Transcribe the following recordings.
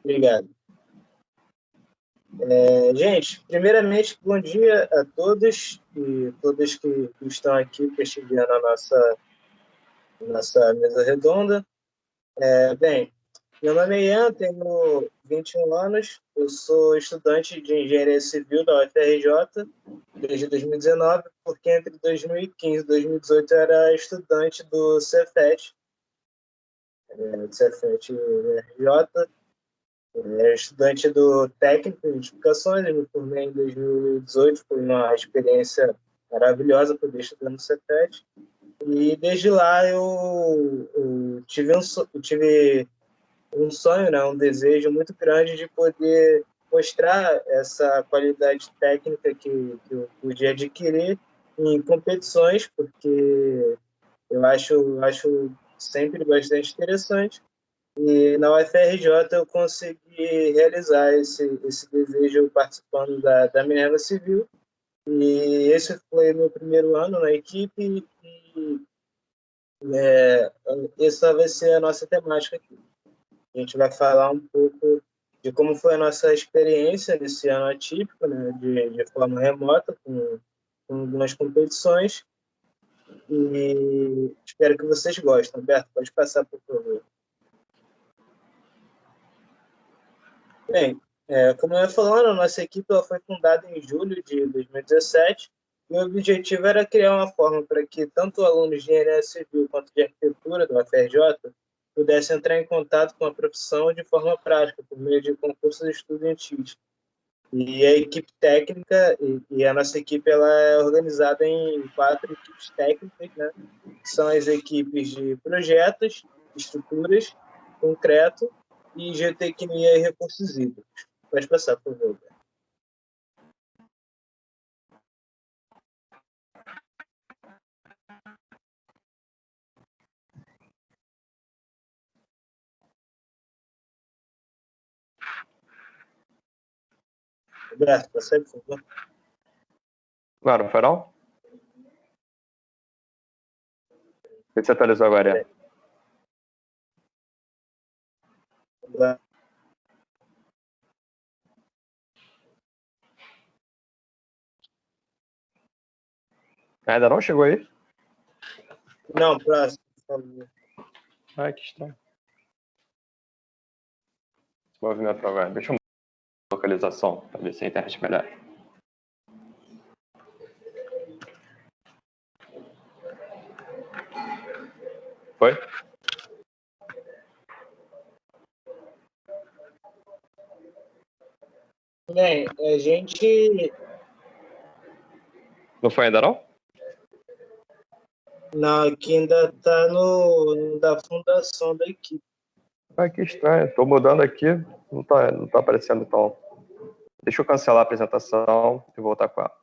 Obrigado. Gente, primeiramente, bom dia a todos e todas que estão aqui prestigiando a nossa mesa redonda. Bem, meu nome é Ian, tenho 21 anos, eu sou estudante de Engenharia Civil da UFRJ desde 2019, porque entre 2015 e 2018 eu era estudante do Cefet, do Cefet UFRJ. Era estudante do técnico em edificações, eu me formei em 2018, foi uma experiência maravilhosa poder estudar no Cefet. E desde lá eu tive um sonho, né, um desejo muito grande de poder mostrar essa qualidade técnica que eu podia adquirir em competições, porque eu acho sempre bastante interessante. E na UFRJ eu consegui realizar esse desejo participando da Minerva Civil. E esse foi meu primeiro ano na equipe e essa vai ser a nossa temática aqui. A gente vai falar um pouco de como foi a nossa experiência nesse ano atípico, né, de forma remota, com algumas competições. E espero que vocês gostem. Alberto, pode passar, por favor. Bem, como eu ia falando, a nossa equipe ela foi fundada em julho de 2017 e o objetivo era criar uma forma para que tanto alunos de engenharia civil quanto de arquitetura da UFRJ pudessem entrar em contato com a profissão de forma prática, por meio de concursos estudantis. E a equipe técnica e a nossa equipe ela é organizada em 4 equipes técnicas, né? São as equipes de projetos, estruturas, concreto e geotecnia e recursos hídricos. Pode passar, por favor. Roberto, passa, por favor. Claro, Farol? O que você atualizou agora? Ainda não chegou aí? Não, próximo, por favor. Ai, que estranho. Esse movimento agora. Deixa eu mudar a localização para ver se a internet melhora. Foi? Bem, a gente... Não foi ainda não? Não, aqui ainda está no da fundação da equipe. Ai, que estranho. Estou mudando aqui. Não tá aparecendo então. Deixa eu cancelar a apresentação e voltar com ela.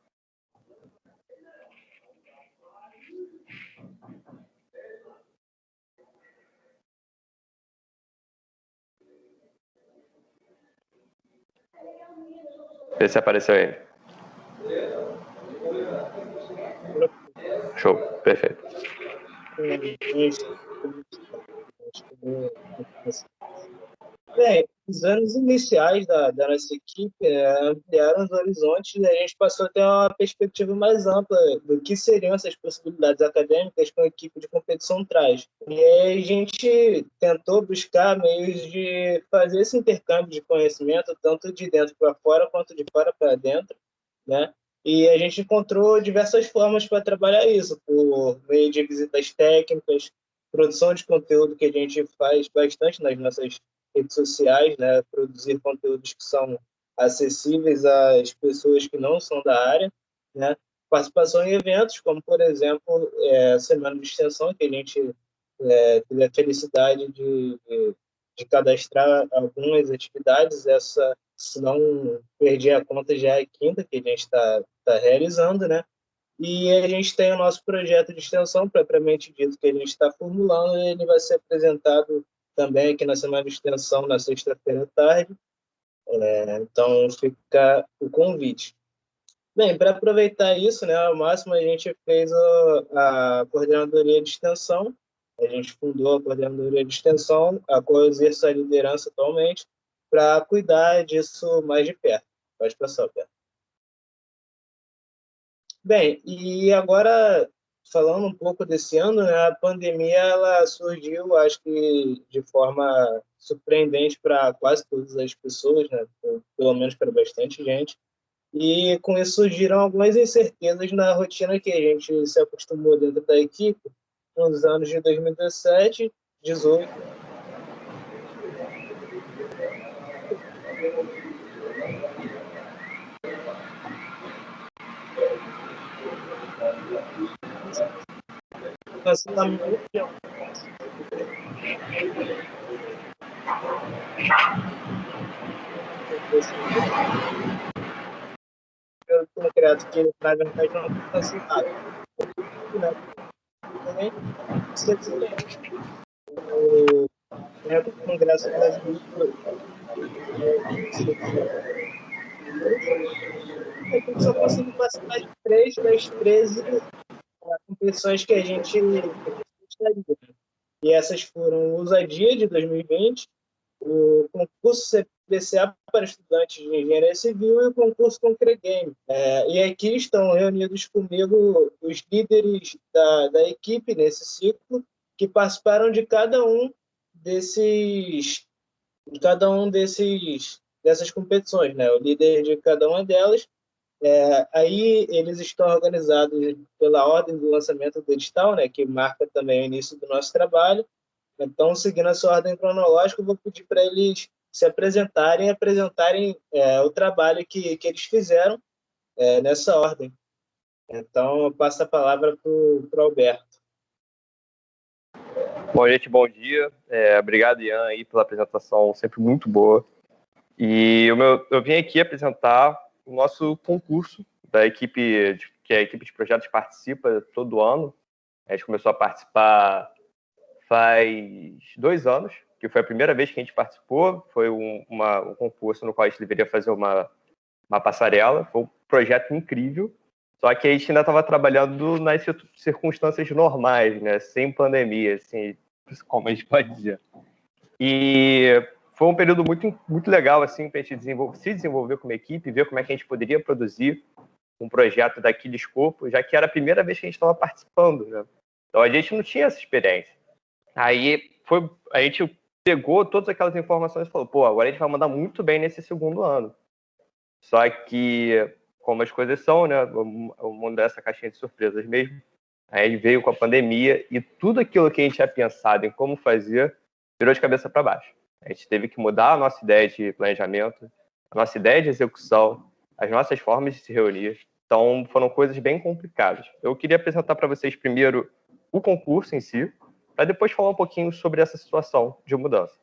Vê se apareceu aí. Show, perfeito. Bem, os anos iniciais da nossa equipe ampliaram os horizontes e a gente passou a ter uma perspectiva mais ampla do que seriam essas possibilidades acadêmicas que a equipe de competição traz. E aí a gente tentou buscar meios de fazer esse intercâmbio de conhecimento, tanto de dentro para fora quanto de fora para dentro, né? E a gente encontrou diversas formas para trabalhar isso, por meio de visitas técnicas, produção de conteúdo que a gente faz bastante nas nossas redes sociais, né? Produzir conteúdos que são acessíveis às pessoas que não são da área, né? Participação em eventos, como, por exemplo, a Semana de Extensão, que a gente teve a felicidade de cadastrar algumas atividades. Essa, se não perdi a conta, já é a quinta que a gente está realizando, né? E a gente tem o nosso projeto de extensão, propriamente dito, que a gente está formulando, e ele vai ser apresentado também aqui na Semana de Extensão, na sexta-feira à tarde. Então, fica o convite. Bem, para aproveitar isso, né, ao máximo, a gente fez a coordenadoria de extensão, a gente fundou a coordenadoria de extensão, a qual eu exerço a liderança atualmente, para cuidar disso mais de perto. Pode passar, Alberto. Bem, e agora, falando um pouco desse ano, né, a pandemia ela surgiu, acho que de forma surpreendente para quase todas as pessoas, né, pelo menos para bastante gente. E com isso surgiram algumas incertezas na rotina que a gente se acostumou dentro da equipe nos anos de 2017, 2018. Cancelamento de concreto que, na verdade, não foi cancelado. Né? Também, o Congresso Brasileiro, a gente só conseguiu participar de 3 das 13 competições que a gente gostaria. E essas foram o Ousadia, de 2020, o concurso CPCA para estudantes de engenharia civil e o concurso Concregame. E aqui estão reunidos comigo os líderes da equipe nesse ciclo, que participaram dessas competições, né? O líder de cada uma delas. Aí eles estão organizados pela ordem do lançamento do edital, né? Que marca também o início do nosso trabalho. Então, seguindo a sua ordem cronológica, eu vou pedir para eles se apresentarem o trabalho que eles fizeram nessa ordem. Então, eu passo a palavra para o Alberto. Bom, gente, bom dia. Obrigado, Ian, aí, pela apresentação sempre muito boa. E eu vim aqui apresentar o nosso concurso da equipe, que a equipe de projetos participa todo ano. A gente começou a participar faz 2 anos, que foi a primeira vez que a gente participou. Foi um concurso no qual a gente deveria fazer uma passarela. Foi um projeto incrível, só que a gente ainda estava trabalhando nas circunstâncias normais, né? Sem pandemia, assim, como a gente pode dizer. E foi um período muito, muito legal assim, para a gente se desenvolver como equipe, ver como é que a gente poderia produzir um projeto daquele escopo, já que era a primeira vez que a gente estava participando, né? Então a gente não tinha essa experiência. Aí a gente pegou todas aquelas informações e falou, pô, agora a gente vai mandar muito bem nesse segundo ano. Só que, como as coisas são, né, o mundo dessa caixinha de surpresas mesmo, aí veio com a pandemia e tudo aquilo que a gente tinha pensado em como fazer virou de cabeça para baixo. A gente teve que mudar a nossa ideia de planejamento, a nossa ideia de execução, as nossas formas de se reunir. Então, foram coisas bem complicadas. Eu queria apresentar para vocês primeiro o concurso em si, para depois falar um pouquinho sobre essa situação de mudança.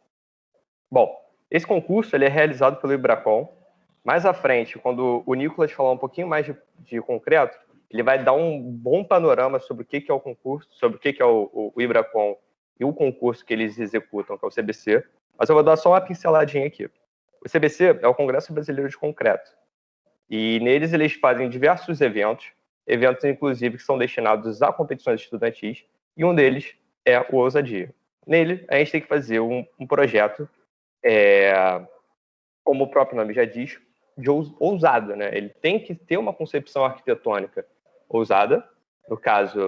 Bom, esse concurso ele é realizado pelo Ibracon. Mais à frente, quando o Nicolas falar um pouquinho mais de concreto, ele vai dar um bom panorama sobre o que é o concurso, sobre o que é o Ibracon e o concurso que eles executam, que é o CBC. Mas eu vou dar só uma pinceladinha aqui. O CBC é o Congresso Brasileiro de Concreto. E neles eles fazem diversos eventos inclusive que são destinados a competições estudantis, e um deles é o Ousadia. Nele, a gente tem que fazer um projeto, como o próprio nome já diz, de ousado, né? Ele tem que ter uma concepção arquitetônica ousada. No caso,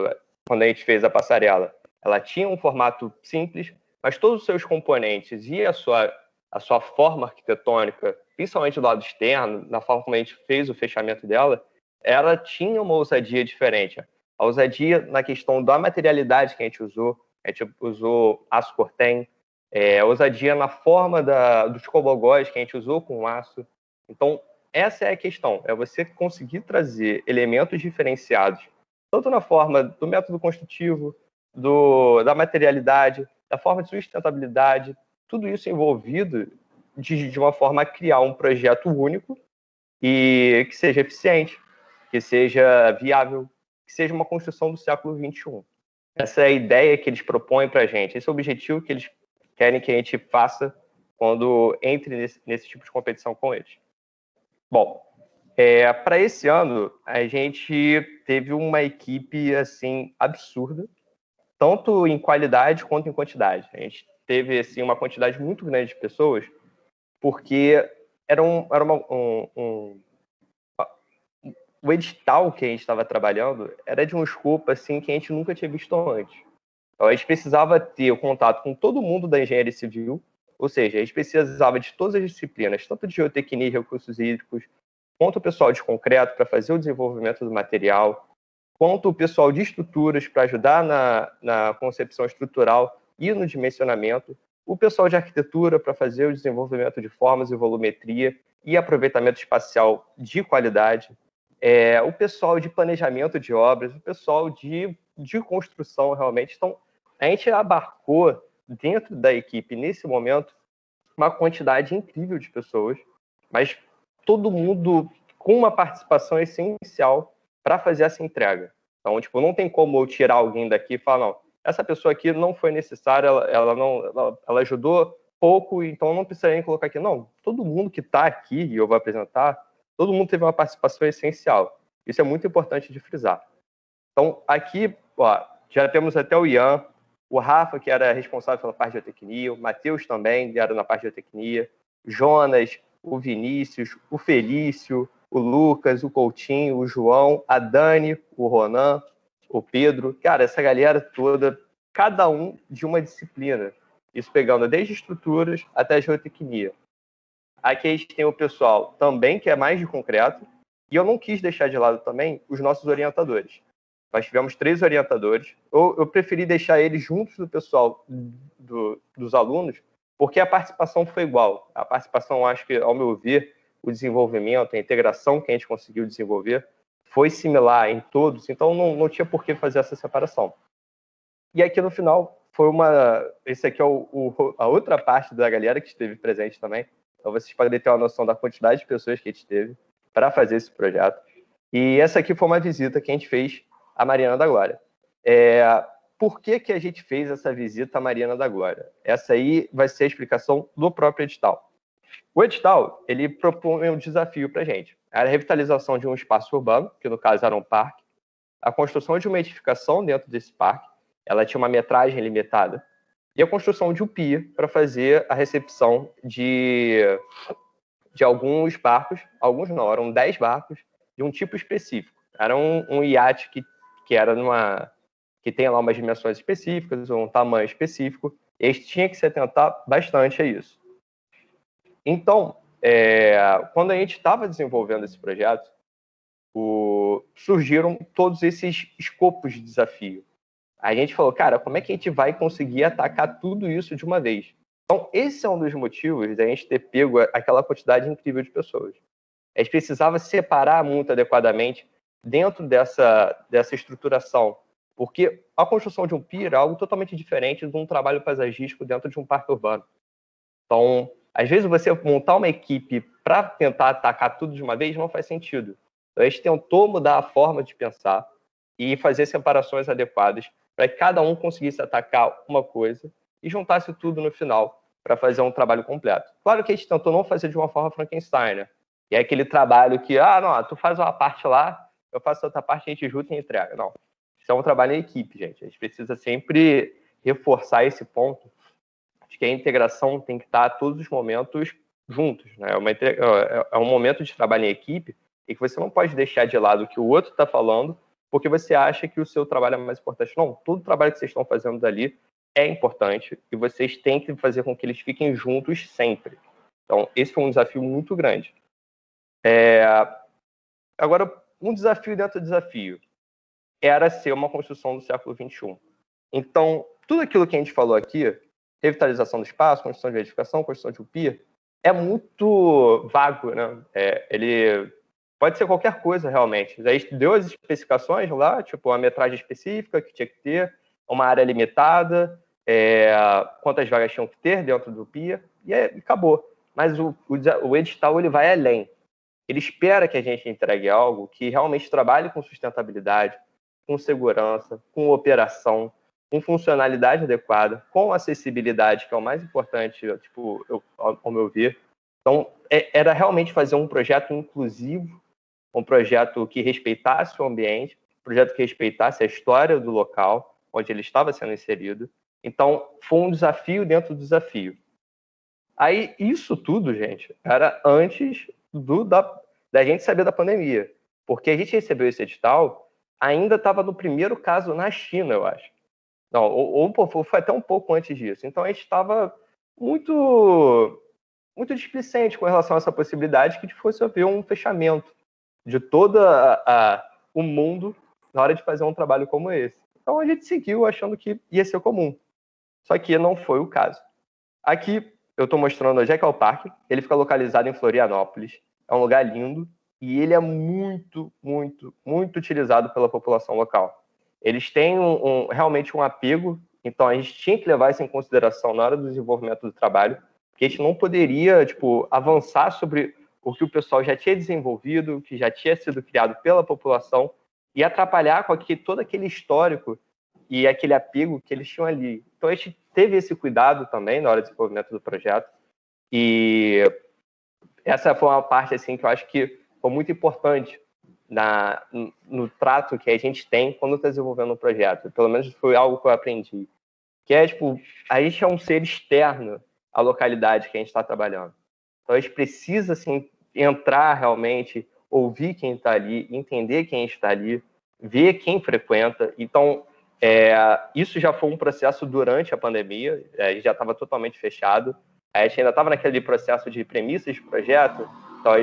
quando a gente fez a passarela, ela tinha um formato simples, mas todos os seus componentes e a sua forma arquitetônica, principalmente do lado externo, na forma como a gente fez o fechamento dela, ela tinha uma ousadia diferente. A ousadia na questão da materialidade que a gente usou aço cortem, ousadia na forma dos cobogós que a gente usou com aço. Então, essa é a questão, é você conseguir trazer elementos diferenciados, tanto na forma do método construtivo, da materialidade, da forma de sustentabilidade, tudo isso envolvido de uma forma a criar um projeto único e que seja eficiente, que seja viável, que seja uma construção do século XXI. Essa é a ideia que eles propõem para a gente, esse é o objetivo que eles querem que a gente faça quando entre nesse tipo de competição com eles. Bom, para esse ano, a gente teve uma equipe assim absurda, tanto em qualidade quanto em quantidade. A gente teve assim, uma quantidade muito grande de pessoas porque o edital que a gente estava trabalhando era de um escopo assim, que a gente nunca tinha visto antes. Então, a gente precisava ter o contato com todo mundo da engenharia civil, ou seja, a gente precisava de todas as disciplinas, tanto de geotecnia e recursos hídricos, quanto o pessoal de concreto para fazer o desenvolvimento do material, quanto o pessoal de estruturas para ajudar na concepção estrutural e no dimensionamento, o pessoal de arquitetura para fazer o desenvolvimento de formas e volumetria e aproveitamento espacial de qualidade, o pessoal de planejamento de obras, o pessoal de construção, realmente. Então, a gente abarcou dentro da equipe, nesse momento, uma quantidade incrível de pessoas, mas todo mundo com uma participação essencial para fazer essa entrega. Então, tipo, não tem como eu tirar alguém daqui e falar, não, essa pessoa aqui não foi necessária, ela ajudou pouco, então não precisaria nem colocar aqui. Não, todo mundo que está aqui, e eu vou apresentar, todo mundo teve uma participação essencial. Isso é muito importante de frisar. Então, aqui, ó, já temos até o Ian, o Rafa, que era responsável pela parte de geotecnia, o Matheus também, que era na parte de geotecnia, Jonas, o Vinícius, o Felício, o Lucas, o Coutinho, o João, a Dani, o Ronan, o Pedro. Cara, essa galera toda, cada um de uma disciplina. Isso pegando desde estruturas até a geotecnia. Aqui a gente tem o pessoal também que é mais de concreto, e eu não quis deixar de lado também os nossos orientadores. Nós tivemos 3 orientadores. Eu preferi deixar eles juntos do pessoal dos alunos, porque a participação foi igual. A participação, acho que, ao meu ver, o desenvolvimento, a integração que a gente conseguiu desenvolver foi similar em todos, então não tinha por que fazer essa separação. E aqui no final foi esse aqui é a outra parte da galera que esteve presente também. Então vocês podem ter uma noção da quantidade de pessoas que a gente teve para fazer esse projeto. E essa aqui foi uma visita que a gente fez à Mariana da Glória. Por que a gente fez essa visita à Mariana da Glória? Essa aí vai ser a explicação do próprio edital. O edital, ele propõe um desafio para a gente. Era a revitalização de um espaço urbano, que no caso era um parque, a construção de uma edificação dentro desse parque, ela tinha uma metragem limitada, e a construção de um pier para fazer a recepção de alguns barcos, alguns não, eram 10 barcos de um tipo específico. Era um iate que era que tem lá umas dimensões específicas, um tamanho específico, e a gente tinha que se atentar bastante a isso. Então, quando a gente estava desenvolvendo esse projeto, surgiram todos esses escopos de desafio. A gente falou, cara, como é que a gente vai conseguir atacar tudo isso de uma vez? Então, esse é um dos motivos da gente ter pego aquela quantidade incrível de pessoas. A gente precisava separar muito adequadamente dentro dessa estruturação, porque a construção de um pier é algo totalmente diferente de um trabalho paisagístico dentro de um parque urbano. Então, às vezes você montar uma equipe para tentar atacar tudo de uma vez não faz sentido. Então, a gente tentou mudar a forma de pensar e fazer separações adequadas para que cada um conseguisse atacar uma coisa e juntasse tudo no final para fazer um trabalho completo. Claro que a gente tentou não fazer de uma forma Frankenstein, né? E é aquele trabalho que, não, tu faz uma parte lá, eu faço outra parte, a gente junta e entrega. Não. Isso é um trabalho em equipe, gente. A gente precisa sempre reforçar esse ponto de que a integração tem que estar a todos os momentos juntos, né? É um momento de trabalho em equipe e que você não pode deixar de lado o que o outro está falando porque você acha que o seu trabalho é mais importante. Não, todo o trabalho que vocês estão fazendo dali é importante e vocês têm que fazer com que eles fiquem juntos sempre. Então, esse foi um desafio muito grande. Agora, um desafio dentro do desafio era ser uma construção do século XXI. Então, tudo aquilo que a gente falou aqui, revitalização do espaço, construção de edificação, construção de um pier, é muito vago, né? Ele pode ser qualquer coisa, realmente. A gente deu as especificações lá, tipo, a metragem específica que tinha que ter, uma área limitada, quantas vagas tinham que ter dentro do pier, e acabou. Mas o edital, ele vai além. Ele espera que a gente entregue algo que realmente trabalhe com sustentabilidade, com segurança, com operação, com funcionalidade adequada, com acessibilidade, que é o mais importante, tipo, ao meu ver. Então, era realmente fazer um projeto inclusivo, um projeto que respeitasse o ambiente, um projeto que respeitasse a história do local onde ele estava sendo inserido. Então, foi um desafio dentro do desafio. Aí, isso tudo, gente, era antes da gente saber da pandemia. Porque a gente recebeu esse edital, ainda estava no primeiro caso na China, eu acho. Não, ou foi até um pouco antes disso. Então, a gente estava muito, muito displicente com relação a essa possibilidade que fosse haver um fechamento de todo o mundo na hora de fazer um trabalho como esse. Então, a gente seguiu achando que ia ser comum. Só que não foi o caso. Aqui eu estou mostrando hoje é o parque. Ele fica localizado em Florianópolis. É um lugar lindo e ele é muito, muito, muito utilizado pela população local. Eles têm realmente um apego, então a gente tinha que levar isso em consideração na hora do desenvolvimento do trabalho, porque a gente não poderia avançar sobre o que o pessoal já tinha desenvolvido, que já tinha sido criado pela população, e atrapalhar com todo aquele histórico e aquele apego que eles tinham ali. Então a gente teve esse cuidado também na hora do desenvolvimento do projeto, e essa foi uma parte assim que eu acho que foi muito importante no trato que a gente tem quando está desenvolvendo um projeto. Pelo menos foi algo que eu aprendi. Que é, a gente é um ser externo à localidade que a gente está trabalhando. Então, a gente precisa, assim, entrar realmente, ouvir quem está ali, entender quem está ali, ver quem frequenta. Então, isso já foi um processo durante a pandemia, a gente já estava totalmente fechado. A gente ainda estava naquele processo de premissas de projeto, então,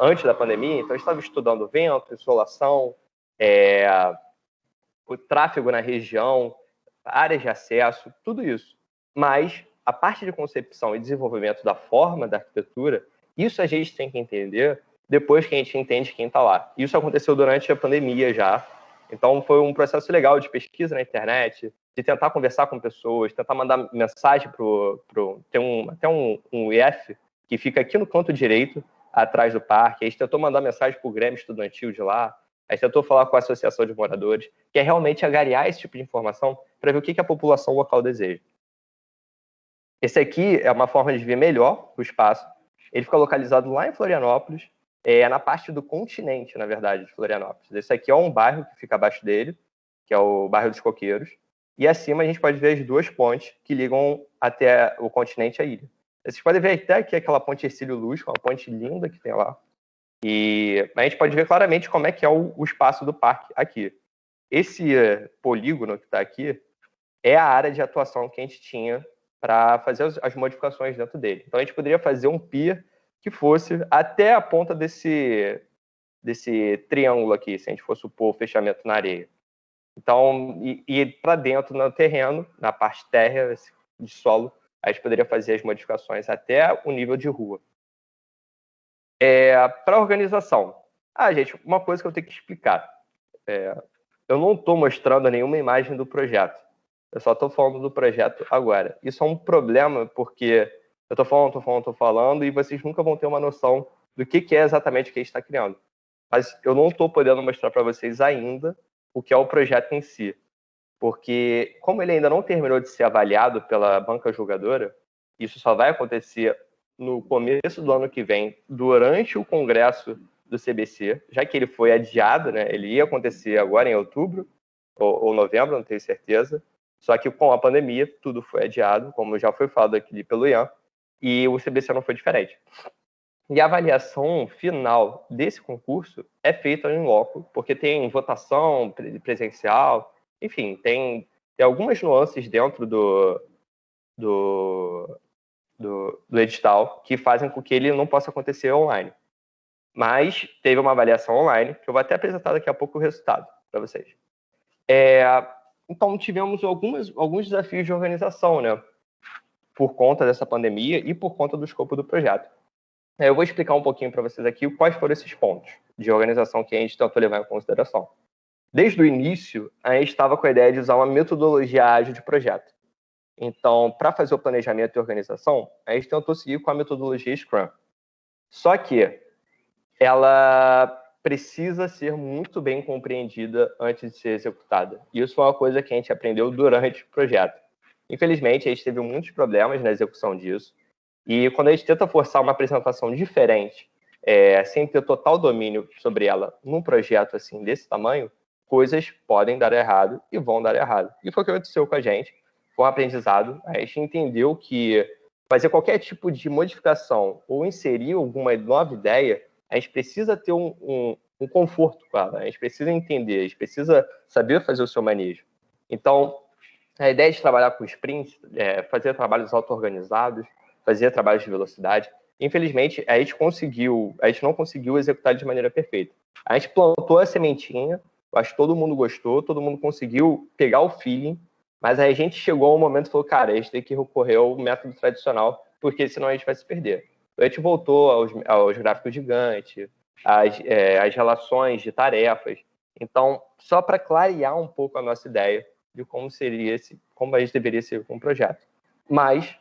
antes da pandemia, então a gente estava estudando vento, insolação, o tráfego na região, áreas de acesso, tudo isso. Mas a parte de concepção e desenvolvimento da forma da arquitetura, isso a gente tem que entender depois que a gente entende quem está lá. Isso aconteceu durante a pandemia já. Então foi um processo legal de pesquisa na internet, de tentar conversar com pessoas, tentar mandar mensagem tem até um IF que fica aqui no canto direito, atrás do parque. A gente tentou mandar mensagem para o Grêmio Estudantil de lá. A gente tentou falar com a Associação de Moradores, que é realmente agariar esse tipo de informação para ver o que a população local deseja. Esse aqui é uma forma de ver melhor o espaço. Ele fica localizado lá em Florianópolis, na parte do continente, na verdade, de Florianópolis. Esse aqui é um bairro que fica abaixo dele, que é o bairro dos Coqueiros. E acima a gente pode ver as duas pontes que ligam até o continente e a ilha. Vocês podem ver até aqui aquela ponte Hercílio Luz, uma ponte linda que tem lá. E a gente pode ver claramente como é que é o espaço do parque aqui. Esse polígono que está aqui é a área de atuação que a gente tinha para fazer as modificações dentro dele. Então a gente poderia fazer um pier que fosse até a ponta desse triângulo aqui, se a gente for supor o fechamento na areia. Então, e para dentro no terreno, na parte térrea de solo, a gente poderia fazer as modificações até o nível de rua. Para a organização. Gente, uma coisa que eu tenho que explicar. Eu não estou mostrando nenhuma imagem do projeto. Eu só estou falando do projeto agora. Isso é um problema, porque eu estou falando, e vocês nunca vão ter uma noção do que é exatamente o que a gente está criando. Mas eu não estou podendo mostrar para vocês ainda o que é o projeto em si. Porque, como ele ainda não terminou de ser avaliado pela banca julgadora, isso só vai acontecer no começo do ano que vem, durante o congresso do CBC, já que ele foi adiado, né? Ele ia acontecer agora em outubro ou novembro, não tenho certeza. Só que com a pandemia, tudo foi adiado, como já foi falado aqui pelo Ian, e o CBC não foi diferente. E a avaliação final desse concurso é feita em loco, porque tem votação presencial, enfim, tem algumas nuances dentro do edital que fazem com que ele não possa acontecer online. Mas teve uma avaliação online, que eu vou até apresentar daqui a pouco o resultado para vocês. Então, tivemos alguns desafios de organização, né? Por conta dessa pandemia e por conta do escopo do projeto. Eu vou explicar um pouquinho para vocês aqui quais foram esses pontos de organização que a gente tentou levar em consideração. Desde o início, a gente estava com a ideia de usar uma metodologia ágil de projeto. Então, para fazer o planejamento e organização, a gente tentou seguir com a metodologia Scrum. Só que ela precisa ser muito bem compreendida antes de ser executada. E isso foi uma coisa que a gente aprendeu durante o projeto. Infelizmente, a gente teve muitos problemas na execução disso. E quando a gente tenta forçar uma apresentação diferente, sem ter total domínio sobre ela num projeto assim desse tamanho, coisas podem dar errado e vão dar errado. E foi o que aconteceu com a gente. Foi um aprendizado. A gente entendeu que fazer qualquer tipo de modificação ou inserir alguma nova ideia, a gente precisa ter um conforto com ela, a gente precisa entender, a gente precisa saber fazer o seu manejo. Então, a ideia de trabalhar com sprints, fazer trabalhos auto-organizados, fazer trabalhos de velocidade, infelizmente, a gente não conseguiu executar de maneira perfeita. A gente plantou a sementinha, eu acho que todo mundo gostou, todo mundo conseguiu pegar o feeling, mas aí a gente chegou a um momento e falou, cara, a gente tem que recorrer ao método tradicional, porque senão a gente vai se perder. Então, a gente voltou aos gráficos gigantes, às relações de tarefas. Então, só para clarear um pouco a nossa ideia de como a gente deveria ser um projeto. Mas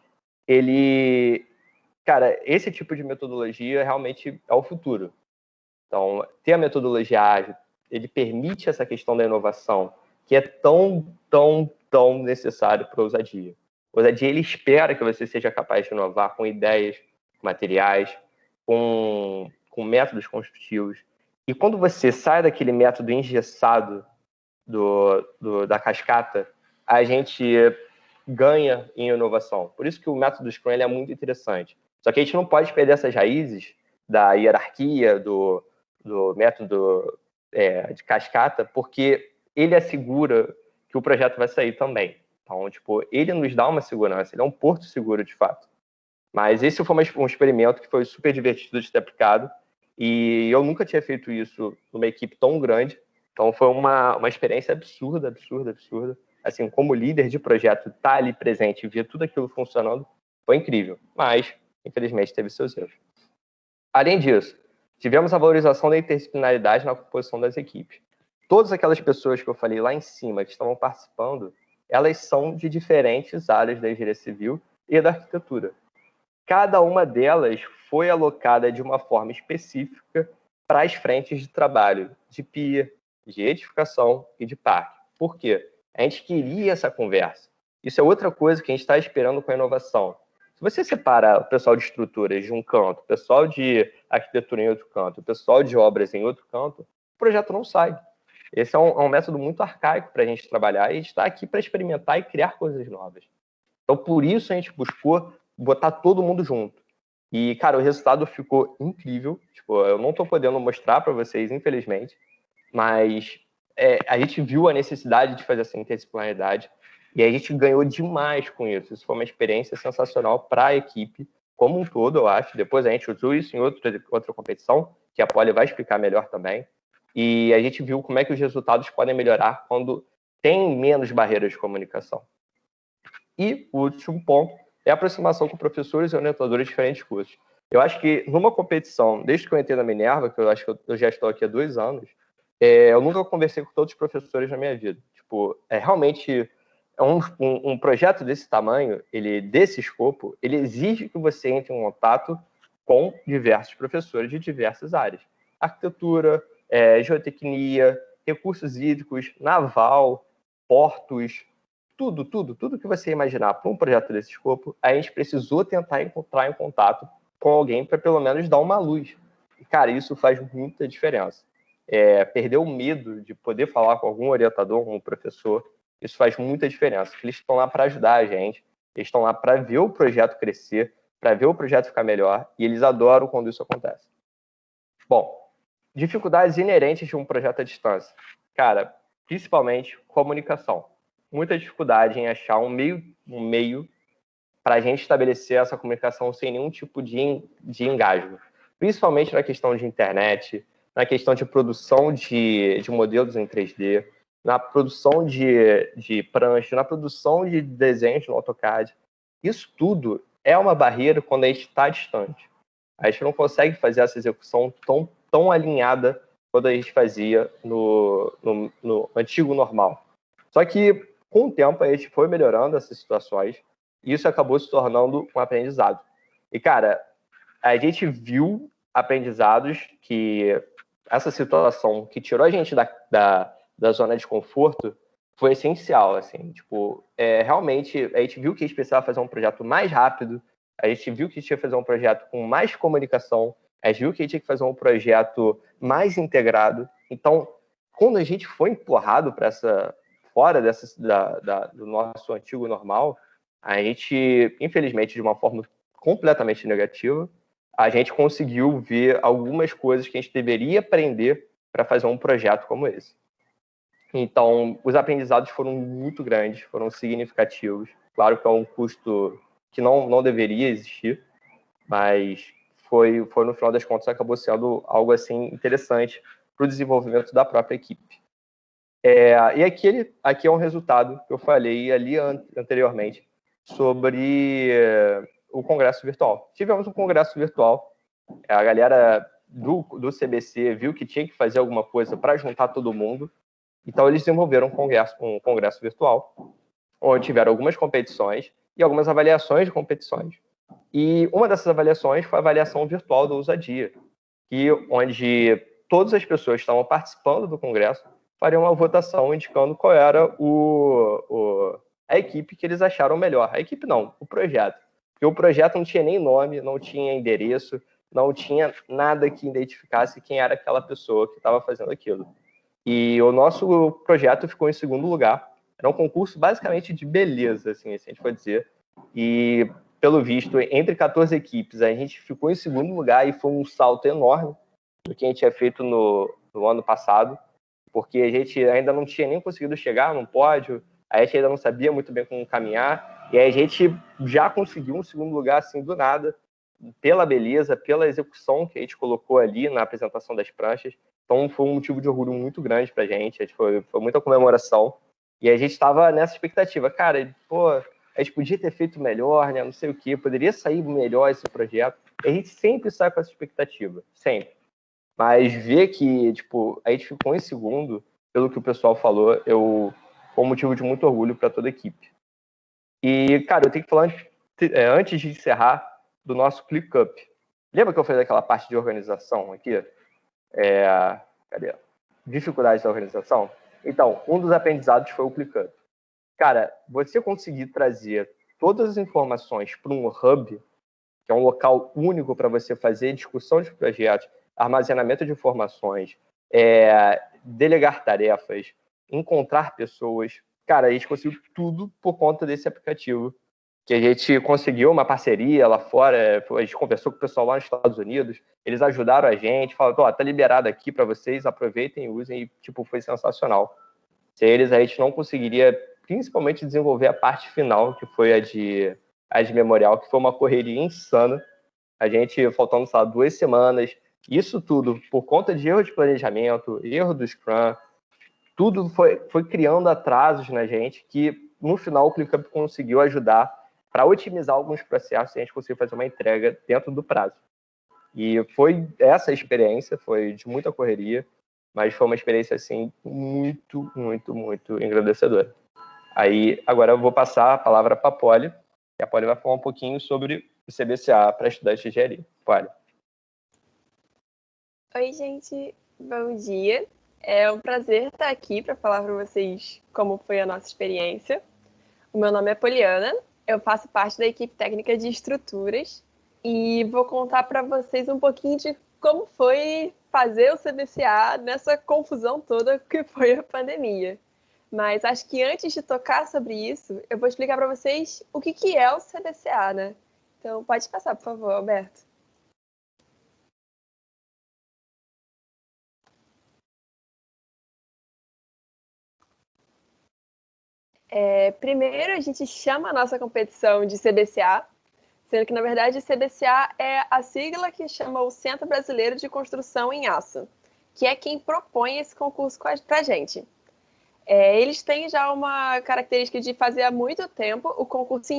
cara, esse tipo de metodologia realmente é o futuro. Então, ter a metodologia ágil, ele permite essa questão da inovação, que é tão, tão, tão necessário para a ousadia. A ousadia, ele espera que você seja capaz de inovar com ideias, materiais, com métodos construtivos. E quando você sai daquele método engessado da cascata, a gente ganha em inovação. Por isso que o método Scrum ele é muito interessante. Só que a gente não pode perder essas raízes da hierarquia, do método de cascata, porque ele assegura que o projeto vai sair também. Então, tipo, ele nos dá uma segurança, ele é um porto seguro, de fato. Mas esse foi um experimento que foi super divertido de ter aplicado, e eu nunca tinha feito isso numa equipe tão grande, então foi uma experiência absurda, absurda, absurda. Assim, como líder de projeto, estar ali presente e ver tudo aquilo funcionando, foi incrível. Mas, infelizmente, teve seus erros. Além disso, tivemos a valorização da interdisciplinaridade na composição das equipes. Todas aquelas pessoas que eu falei lá em cima que estavam participando, elas são de diferentes áreas da engenharia civil e da arquitetura. Cada uma delas foi alocada de uma forma específica para as frentes de trabalho, de pia, de edificação e de parque. Por quê? A gente queria essa conversa. Isso é outra coisa que a gente está esperando com a inovação. Se você separa o pessoal de estruturas de um canto, o pessoal de arquitetura em outro canto, o pessoal de obras em outro canto, o projeto não sai. Esse é um método muito arcaico para a gente trabalhar e a gente está aqui para experimentar e criar coisas novas. Então, por isso a gente buscou botar todo mundo junto. E, cara, o resultado ficou incrível. Tipo, eu não estou podendo mostrar para vocês, infelizmente, mas a gente viu a necessidade de fazer essa interdisciplinaridade e a gente ganhou demais com isso. Isso foi uma experiência sensacional para a equipe como um todo, eu acho. Depois a gente usou isso em outra competição, que a Poli vai explicar melhor também. E a gente viu como é que os resultados podem melhorar quando tem menos barreiras de comunicação. E o último ponto é a aproximação com professores e orientadores de diferentes cursos. Eu acho que numa competição, desde que eu entrei na Minerva, que eu acho que eu já estou aqui há 2 anos, eu nunca conversei com todos os professores na minha vida. Tipo, realmente um projeto desse tamanho, desse escopo, ele exige que você entre em contato com diversos professores de diversas áreas. Arquitetura, geotecnia, recursos hídricos, naval, portos, tudo que você imaginar para um projeto desse escopo, a gente precisou tentar entrar em contato com alguém para pelo menos dar uma luz. E, cara, isso faz muita diferença. Perder o medo de poder falar com algum orientador, com um professor, isso faz muita diferença. Eles estão lá para ajudar a gente, eles estão lá para ver o projeto crescer, para ver o projeto ficar melhor, e eles adoram quando isso acontece. Bom, dificuldades inerentes de um projeto à distância. Cara, principalmente comunicação. Muita dificuldade em achar um meio para a gente estabelecer essa comunicação sem nenhum tipo de engasgo. Principalmente na questão de internet, na questão de produção de modelos em 3D, na produção de prancha, na produção de desenhos no AutoCAD. Isso tudo é uma barreira quando a gente está distante. A gente não consegue fazer essa execução tão alinhada quando a gente fazia no antigo normal. Só que, com o tempo, a gente foi melhorando essas situações e isso acabou se tornando um aprendizado. E, cara, a gente viu aprendizados que essa situação que tirou a gente da zona de conforto foi essencial, assim. Tipo, realmente, a gente viu que a gente precisava fazer um projeto mais rápido, a gente viu que a gente tinha que fazer um projeto com mais comunicação, a gente viu que a gente tinha que fazer um projeto mais integrado. Então, quando a gente foi empurrado para fora do nosso antigo normal, a gente, infelizmente, de uma forma completamente negativa, a gente conseguiu ver algumas coisas que a gente deveria aprender para fazer um projeto como esse. Então, os aprendizados foram muito grandes, foram significativos. Claro que é um custo que não deveria existir, mas foi no final das contas, acabou sendo algo assim interessante para o desenvolvimento da própria equipe. E aqui é um resultado que eu falei ali anteriormente sobre o congresso virtual. Tivemos um congresso virtual, a galera do CBC viu que tinha que fazer alguma coisa para juntar todo mundo, então eles desenvolveram um congresso virtual, onde tiveram algumas competições e algumas avaliações de competições. E uma dessas avaliações foi a avaliação virtual do Ousadia, onde todas as pessoas que estavam participando do congresso fariam uma votação indicando qual era a equipe que eles acharam melhor. A equipe não, o projeto. Porque o projeto não tinha nem nome, não tinha endereço, não tinha nada que identificasse quem era aquela pessoa que estava fazendo aquilo. E o nosso projeto ficou em segundo lugar. Era um concurso basicamente de beleza, assim a gente pode dizer. E, pelo visto, entre 14 equipes, a gente ficou em segundo lugar e foi um salto enorme do que a gente tinha feito no ano passado, porque a gente ainda não tinha nem conseguido chegar no pódio, a gente ainda não sabia muito bem como caminhar, e a gente já conseguiu um segundo lugar assim do nada, pela beleza, pela execução que a gente colocou ali na apresentação das pranchas. Então foi um motivo de orgulho muito grande pra gente, foi muita comemoração, e a gente estava nessa expectativa, cara, pô, a gente podia ter feito melhor, né, não sei o quê, poderia sair melhor esse projeto, e a gente sempre sai com essa expectativa, sempre. Mas ver que, tipo, a gente ficou em segundo, pelo que o pessoal falou, foi um motivo de muito orgulho para toda a equipe. E, cara, eu tenho que falar antes de encerrar do nosso ClickUp. Lembra que eu falei daquela parte de organização aqui? Cadê? Dificuldades da organização? Então, um dos aprendizados foi o ClickUp. Cara, você conseguir trazer todas as informações para um hub, que é um local único para você fazer discussão de projetos, armazenamento de informações, delegar tarefas, encontrar pessoas. Cara, a gente conseguiu tudo por conta desse aplicativo, que a gente conseguiu uma parceria lá fora, a gente conversou com o pessoal lá nos Estados Unidos, eles ajudaram a gente, falaram, tá liberado aqui para vocês, aproveitem e usem, e, tipo, foi sensacional. Sem eles, a gente não conseguiria, principalmente, desenvolver a parte final, que foi a de memorial, que foi uma correria insana. A gente, faltando, sabe, 2 semanas, isso tudo por conta de erro de planejamento, erro do Scrum, tudo foi criando atrasos na gente, que no final o ClickUp conseguiu ajudar para otimizar alguns processos e a gente conseguiu fazer uma entrega dentro do prazo. E foi essa experiência, foi de muita correria, mas foi uma experiência, assim, muito, muito, muito engrandecedora. Aí, agora eu vou passar a palavra para a Polly, e a Polly vai falar um pouquinho sobre o CBCA para estudantes de engenharia. Polly. Oi, gente. Bom dia. É um prazer estar aqui para falar para vocês como foi a nossa experiência. O meu nome é Poliana, eu faço parte da equipe técnica de estruturas e vou contar para vocês um pouquinho de como foi fazer o CBCA nessa confusão toda que foi a pandemia. Mas acho que antes de tocar sobre isso, eu vou explicar para vocês o que é o CBCA, né? Então, pode passar, por favor, Alberto. Primeiro, a gente chama a nossa competição de CBCA, sendo que, na verdade, o CBCA é a sigla que chama o Centro Brasileiro de Construção em Aço, que é quem propõe esse concurso para a gente. Eles têm já uma característica de fazer há muito tempo o concurso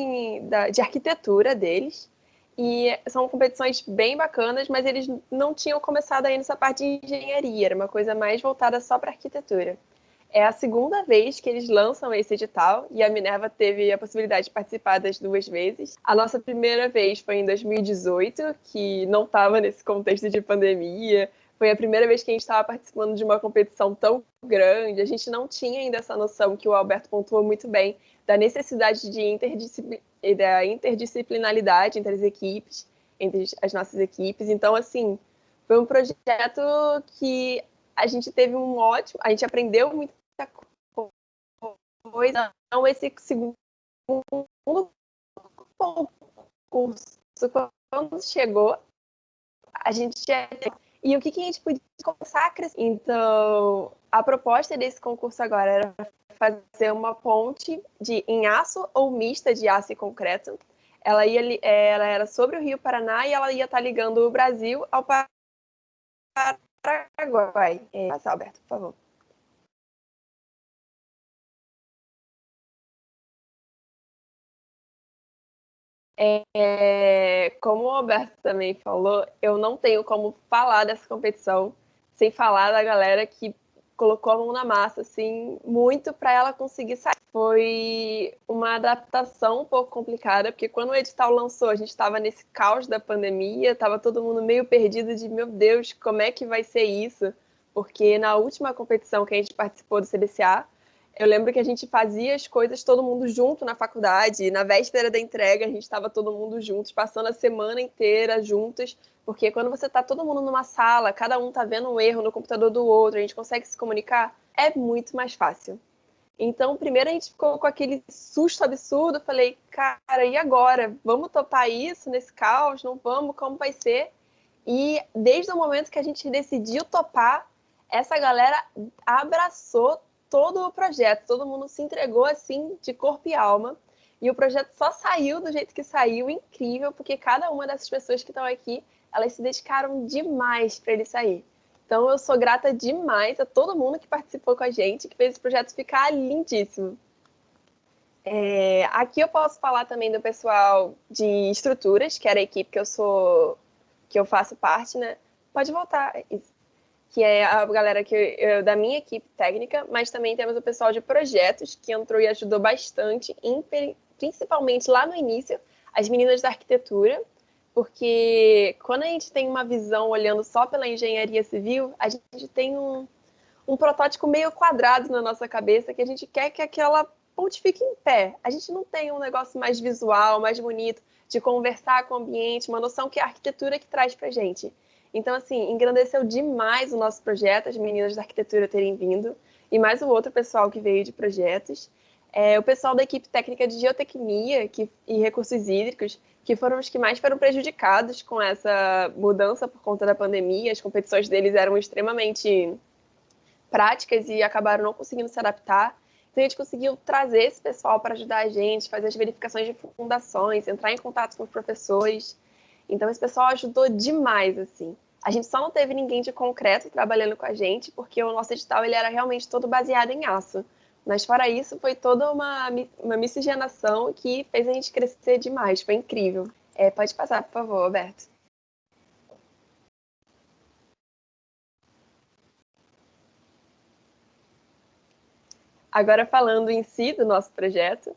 de arquitetura deles, e são competições bem bacanas, mas eles não tinham começado aí nessa parte de engenharia, era uma coisa mais voltada só para arquitetura. É a segunda vez que eles lançam esse edital e a Minerva teve a possibilidade de participar das 2 vezes. A nossa primeira vez foi em 2018, que não estava nesse contexto de pandemia. Foi a primeira vez que a gente estava participando de uma competição tão grande. A gente não tinha ainda essa noção que o Alberto pontuou muito bem da necessidade da interdisciplinaridade entre as equipes, entre as nossas equipes. Então, assim, foi um projeto que a gente teve a gente aprendeu muita coisa. Então, esse segundo concurso quando chegou, a gente já... E o que a gente podia começar a crescer? Então, a proposta desse concurso agora era fazer uma ponte em aço ou mista de aço e concreto. Ela era sobre o Rio Paraná e ela ia estar ligando o Brasil ao Paraguai. Passa, Alberto, por favor. Como o Alberto também falou, eu não tenho como falar dessa competição sem falar da galera que colocou a mão na massa, assim, muito para ela conseguir sair. Foi uma adaptação um pouco complicada, porque quando o edital lançou, a gente estava nesse caos da pandemia, estava todo mundo meio perdido de, meu Deus, como é que vai ser isso? Porque na última competição que a gente participou do CBCA, eu lembro que a gente fazia as coisas todo mundo junto na faculdade. Na véspera da entrega, a gente estava todo mundo juntos, passando a semana inteira juntos. Porque quando você está todo mundo numa sala, cada um está vendo um erro no computador do outro, a gente consegue se comunicar, é muito mais fácil. Então, primeiro a gente ficou com aquele susto absurdo. Falei, cara, e agora? Vamos topar isso nesse caos? Não vamos? Como vai ser? E desde o momento que a gente decidiu topar, essa galera abraçou todo o projeto, todo mundo se entregou assim de corpo e alma, e o projeto só saiu do jeito que saiu, incrível, porque cada uma dessas pessoas que estão aqui, elas se dedicaram demais para ele sair. Então eu sou grata demais a todo mundo que participou com a gente, que fez esse projeto ficar lindíssimo. Aqui eu posso falar também do pessoal de estruturas, que era a equipe que eu faço parte, né? Pode voltar, isso. Que é a galera da minha equipe técnica, mas também temos o pessoal de projetos, que entrou e ajudou bastante, principalmente lá no início, as meninas da arquitetura, porque quando a gente tem uma visão olhando só pela engenharia civil, a gente tem um protótipo meio quadrado na nossa cabeça, que a gente quer que aquela ponte fique em pé. A gente não tem um negócio mais visual, mais bonito, de conversar com o ambiente, uma noção que é a arquitetura que traz pra gente. Então, assim, engrandeceu demais o nosso projeto, as meninas da arquitetura terem vindo, e mais o outro pessoal que veio de projetos. O pessoal da equipe técnica de geotecnia e recursos hídricos, que foram os que mais foram prejudicados com essa mudança por conta da pandemia. As competições deles eram extremamente práticas e acabaram não conseguindo se adaptar. Então, a gente conseguiu trazer esse pessoal para ajudar a gente, fazer as verificações de fundações, entrar em contato com os professores. Então, esse pessoal ajudou demais, assim. A gente só não teve ninguém de concreto trabalhando com a gente, porque o nosso edital ele era realmente todo baseado em aço. Mas, fora isso, foi toda uma miscigenação que fez a gente crescer demais. Foi incrível. Pode passar, por favor, Alberto. Agora, falando em si do nosso projeto,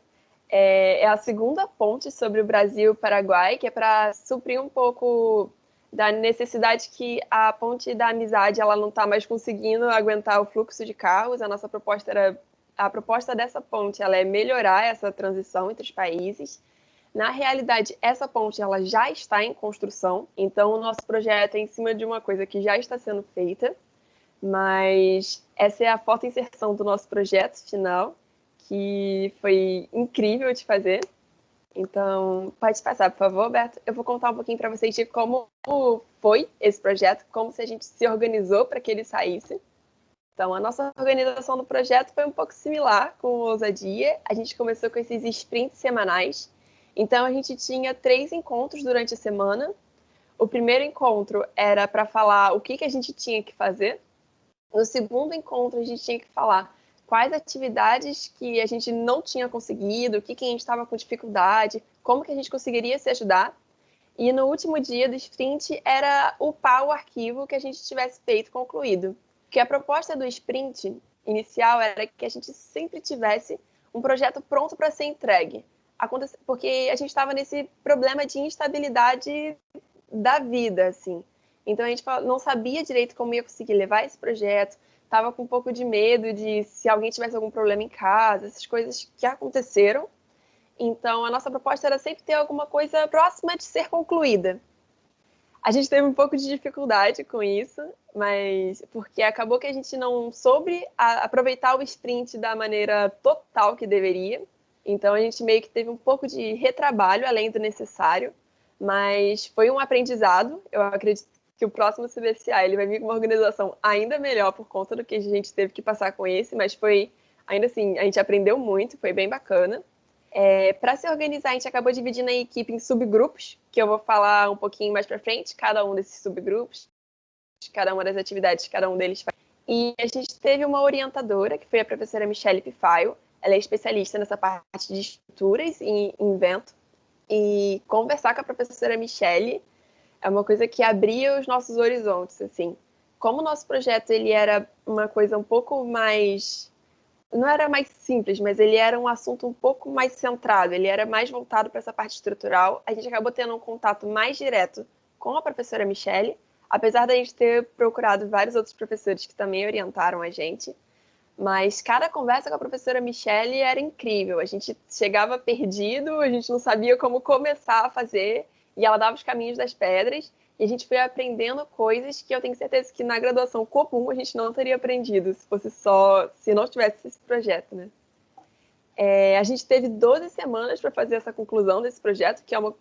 é a segunda ponte sobre o Brasil e o Paraguai, que é para suprir um pouco da necessidade que a ponte da amizade ela não está mais conseguindo aguentar o fluxo de carros. A proposta dessa ponte ela é melhorar essa transição entre os países. Na realidade, essa ponte ela já está em construção, então o nosso projeto é em cima de uma coisa que já está sendo feita, mas essa é a fotoinserção do nosso projeto final, que foi incrível de fazer. Então, pode passar, por favor, Alberto. Eu vou contar um pouquinho para vocês de como foi esse projeto, como se a gente se organizou para que ele saísse. Então, a nossa organização do projeto foi um pouco similar com o Ousadia. A gente começou com esses sprints semanais. Então, a gente tinha 3 encontros durante a semana. O primeiro encontro era para falar o que a gente tinha que fazer. No segundo encontro, a gente tinha que falar quais atividades que a gente não tinha conseguido, o que a gente estava com dificuldade, como que a gente conseguiria se ajudar. E no último dia do sprint era upar o arquivo que a gente tivesse feito concluído. Porque a proposta do sprint inicial era que a gente sempre tivesse um projeto pronto para ser entregue. Porque a gente estava nesse problema de instabilidade da vida, assim. Então a gente não sabia direito como ia conseguir levar esse projeto, estava com um pouco de medo de se alguém tivesse algum problema em casa, essas coisas que aconteceram. Então a nossa proposta era sempre ter alguma coisa próxima de ser concluída. A gente teve um pouco de dificuldade com isso, mas porque acabou que a gente não soube aproveitar o sprint da maneira total que deveria. Então a gente meio que teve um pouco de retrabalho além do necessário. Mas foi um aprendizado. Eu acredito que o próximo CBCA ele vai vir com uma organização ainda melhor por conta do que a gente teve que passar com esse, mas foi, ainda assim, a gente aprendeu muito, foi bem bacana. Para se organizar, a gente acabou dividindo a equipe em subgrupos, que eu vou falar um pouquinho mais para frente, cada um desses subgrupos, cada uma das atividades que cada um deles faz. E a gente teve uma orientadora, que foi a professora Michelle Pifaio. Ela é especialista nessa parte de estruturas e invento. E conversar com a professora Michelle é uma coisa que abria os nossos horizontes, assim. Como o nosso projeto ele era uma coisa um pouco mais... Não era mais simples, mas ele era um assunto um pouco mais centrado, ele era mais voltado para essa parte estrutural. A gente acabou tendo um contato mais direto com a professora Michelle, apesar da gente ter procurado vários outros professores que também orientaram a gente. Mas cada conversa com a professora Michelle era incrível. A gente chegava perdido, a gente não sabia como começar a fazer, e ela dava os caminhos das pedras, e a gente foi aprendendo coisas que eu tenho certeza que na graduação comum a gente não teria aprendido se não tivesse esse projeto, né? A gente teve 12 semanas para fazer essa conclusão desse projeto, que é um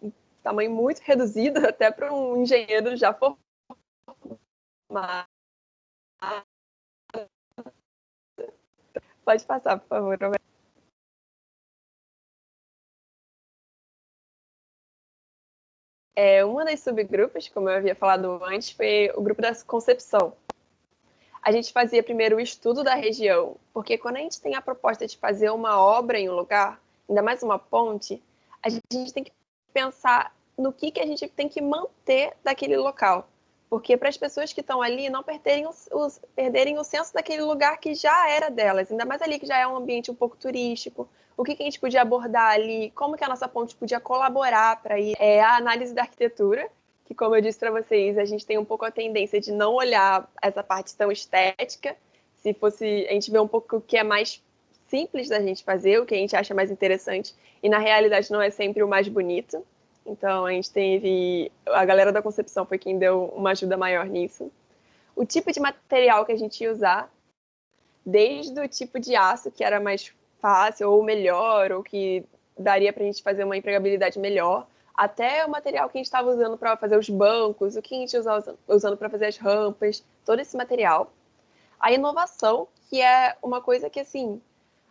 tamanho muito reduzido até para um engenheiro já formado. Pode passar, por favor, Roberto. Uma das subgrupos, como eu havia falado antes, foi o grupo da concepção. A gente fazia primeiro o estudo da região, porque quando a gente tem a proposta de fazer uma obra em um lugar, ainda mais uma ponte, a gente tem que pensar no que a gente tem que manter daquele local. Porque para as pessoas que estão ali não perderem o senso daquele lugar que já era delas, ainda mais ali que já é um ambiente um pouco turístico, o que a gente podia abordar ali, como que a nossa ponte podia colaborar para ir. A análise da arquitetura, que como eu disse para vocês, a gente tem um pouco a tendência de não olhar essa parte tão estética, se fosse, a gente vê um pouco o que é mais simples da gente fazer, o que a gente acha mais interessante, e na realidade não é sempre o mais bonito. Então, a gente teve... A galera da concepção foi quem deu uma ajuda maior nisso. O tipo de material que a gente ia usar, desde o tipo de aço, que era mais fácil ou melhor, ou que daria para a gente fazer uma empregabilidade melhor, até o material que a gente estava usando para fazer os bancos, o que a gente estava usando para fazer as rampas, todo esse material. A inovação, que é uma coisa que, assim,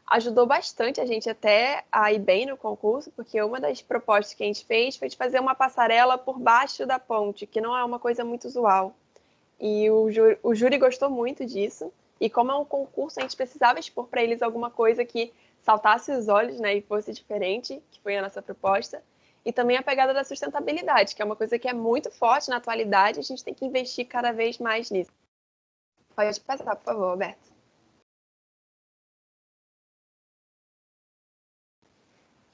ajudou bastante a gente até a ir bem no concurso, porque uma das propostas que a gente fez foi de fazer uma passarela por baixo da ponte, que não é uma coisa muito usual. E o júri gostou muito disso. E como é um concurso, a gente precisava expor para eles alguma coisa que saltasse os olhos, né, e fosse diferente, que foi a nossa proposta. E também a pegada da sustentabilidade, que é uma coisa que é muito forte na atualidade, a gente tem que investir cada vez mais nisso. Pode passar, por favor, Alberto.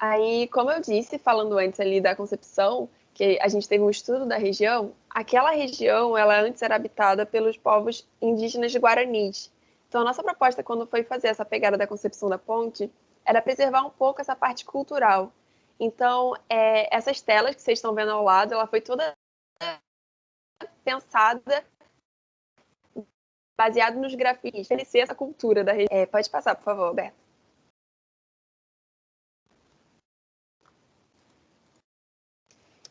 Aí, como eu disse, falando antes ali da concepção, que a gente teve um estudo da região, aquela região, ela antes era habitada pelos povos indígenas guaranis. Então, a nossa proposta, quando foi fazer essa pegada da concepção da ponte, era preservar um pouco essa parte cultural. Então, essas telas que vocês estão vendo ao lado, ela foi toda pensada baseado nos grafites, conhecer essa cultura da região. Pode passar, por favor, Alberto.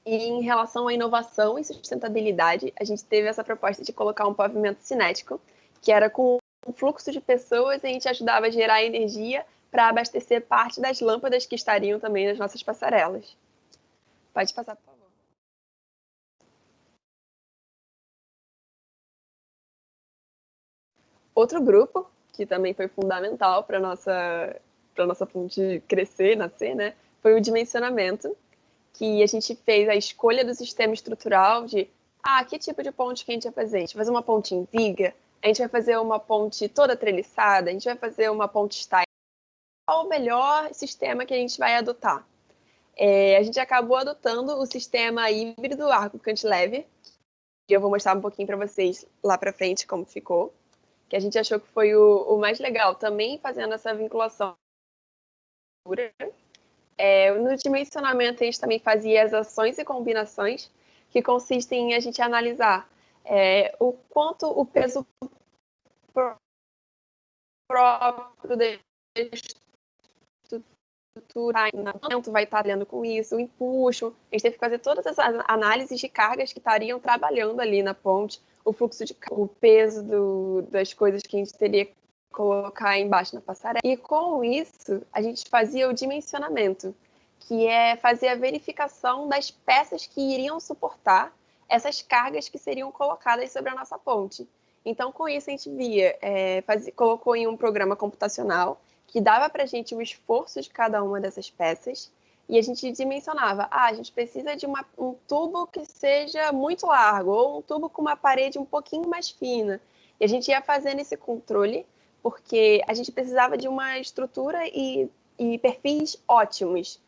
E em relação à inovação e sustentabilidade, a gente teve essa proposta de colocar um pavimento cinético, que era com um fluxo de pessoas, e a gente ajudava a gerar energia para abastecer parte das lâmpadas que estariam também nas nossas passarelas. Pode passar, por favor. Outro grupo, que também foi fundamental para a nossa ponte crescer, nascer, né, foi o dimensionamento, que a gente fez a escolha do sistema estrutural de que tipo de ponte que a gente vai fazer? A gente vai fazer uma ponte em viga? A gente vai fazer uma ponte toda treliçada? A gente vai fazer uma ponte style? Qual o melhor sistema que a gente vai adotar? A gente acabou adotando o sistema híbrido arco cantilever, que eu vou mostrar um pouquinho para vocês lá para frente como ficou, que a gente achou que foi o mais legal, também fazendo essa vinculação. No dimensionamento, a gente também fazia as ações e combinações, que consistem em a gente analisar o quanto o peso próprio da estrutura estrutura, o vento vai estar trabalhando com isso, o empuxo. A gente teve que fazer todas essas análises de cargas que estariam trabalhando ali na ponte, o fluxo de carga, o peso das coisas que a gente teria que colocar embaixo na passarela. E com isso, a gente fazia o dimensionamento, que é fazer a verificação das peças que iriam suportar essas cargas que seriam colocadas sobre a nossa ponte. Então, com isso, a gente colocou em um programa computacional que dava para a gente o esforço de cada uma dessas peças e a gente dimensionava. A gente precisa de um tubo que seja muito largo ou um tubo com uma parede um pouquinho mais fina. E a gente ia fazendo esse controle porque a gente precisava de uma estrutura e perfis ótimos.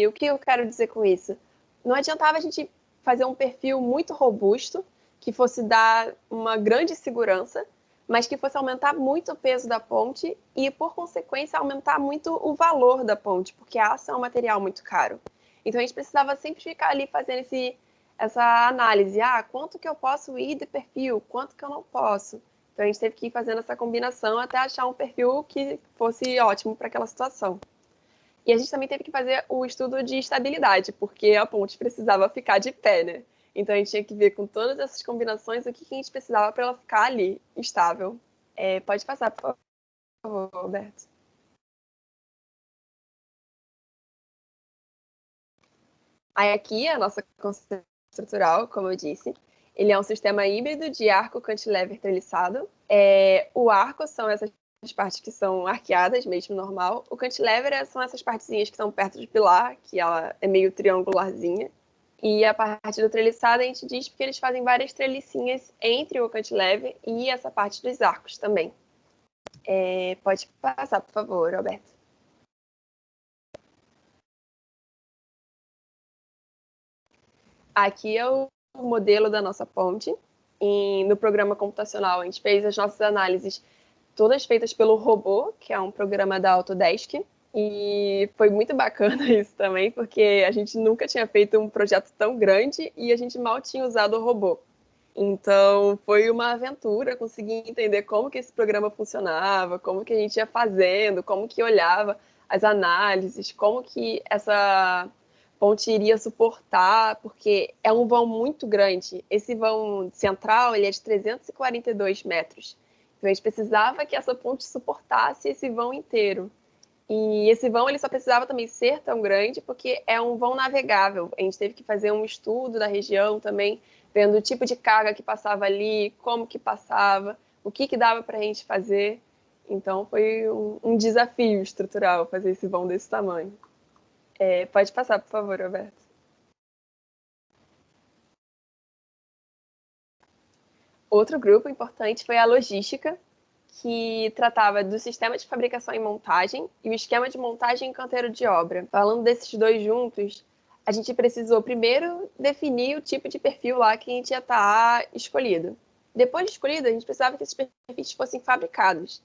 O que eu quero dizer com isso? Não adiantava a gente fazer um perfil muito robusto, que fosse dar uma grande segurança, mas que fosse aumentar muito o peso da ponte e, por consequência, aumentar muito o valor da ponte, porque a aço é um material muito caro. Então, a gente precisava sempre ficar ali fazendo essa análise. Quanto que eu posso ir de perfil? Quanto que eu não posso? Então, a gente teve que ir fazendo essa combinação até achar um perfil que fosse ótimo para aquela situação. E a gente também teve que fazer o estudo de estabilidade, porque a ponte precisava ficar de pé, né? Então, a gente tinha que ver com todas essas combinações o que a gente precisava para ela ficar ali, estável. Pode passar, por favor, Roberto. Aí aqui, a nossa construção estrutural, como eu disse, ele é um sistema híbrido de arco cantilever treliçado. O arco são essas partes que são arqueadas, mesmo normal. O cantilever são essas partezinhas que estão perto do pilar, que ela é meio triangularzinha. E a parte do treliçado a gente diz porque eles fazem várias trelicinhas entre o cantilever e essa parte dos arcos também. Pode passar, por favor, Alberto. Aqui é o modelo da nossa ponte. No programa computacional, a gente fez as nossas análises todas feitas pelo robô, que é um programa da Autodesk. E foi muito bacana isso também, porque a gente nunca tinha feito um projeto tão grande e a gente mal tinha usado o robô. Então, foi uma aventura conseguir entender como que esse programa funcionava, como que a gente ia fazendo, como que olhava as análises, como que essa ponte iria suportar, porque é um vão muito grande. Esse vão central, ele é de 342 metros. Então, a gente precisava que essa ponte suportasse esse vão inteiro. E esse vão ele só precisava também ser tão grande porque é um vão navegável. A gente teve que fazer um estudo da região também, vendo o tipo de carga que passava ali, como que passava, o que dava para a gente fazer. Então, foi um desafio estrutural fazer esse vão desse tamanho. Pode passar, por favor, Roberto. Outro grupo importante foi a logística, que tratava do sistema de fabricação e montagem e o esquema de montagem em canteiro de obra. Falando desses dois juntos, a gente precisou primeiro definir o tipo de perfil lá que a gente ia estar escolhido. Depois de escolhido, a gente precisava que esses perfis fossem fabricados.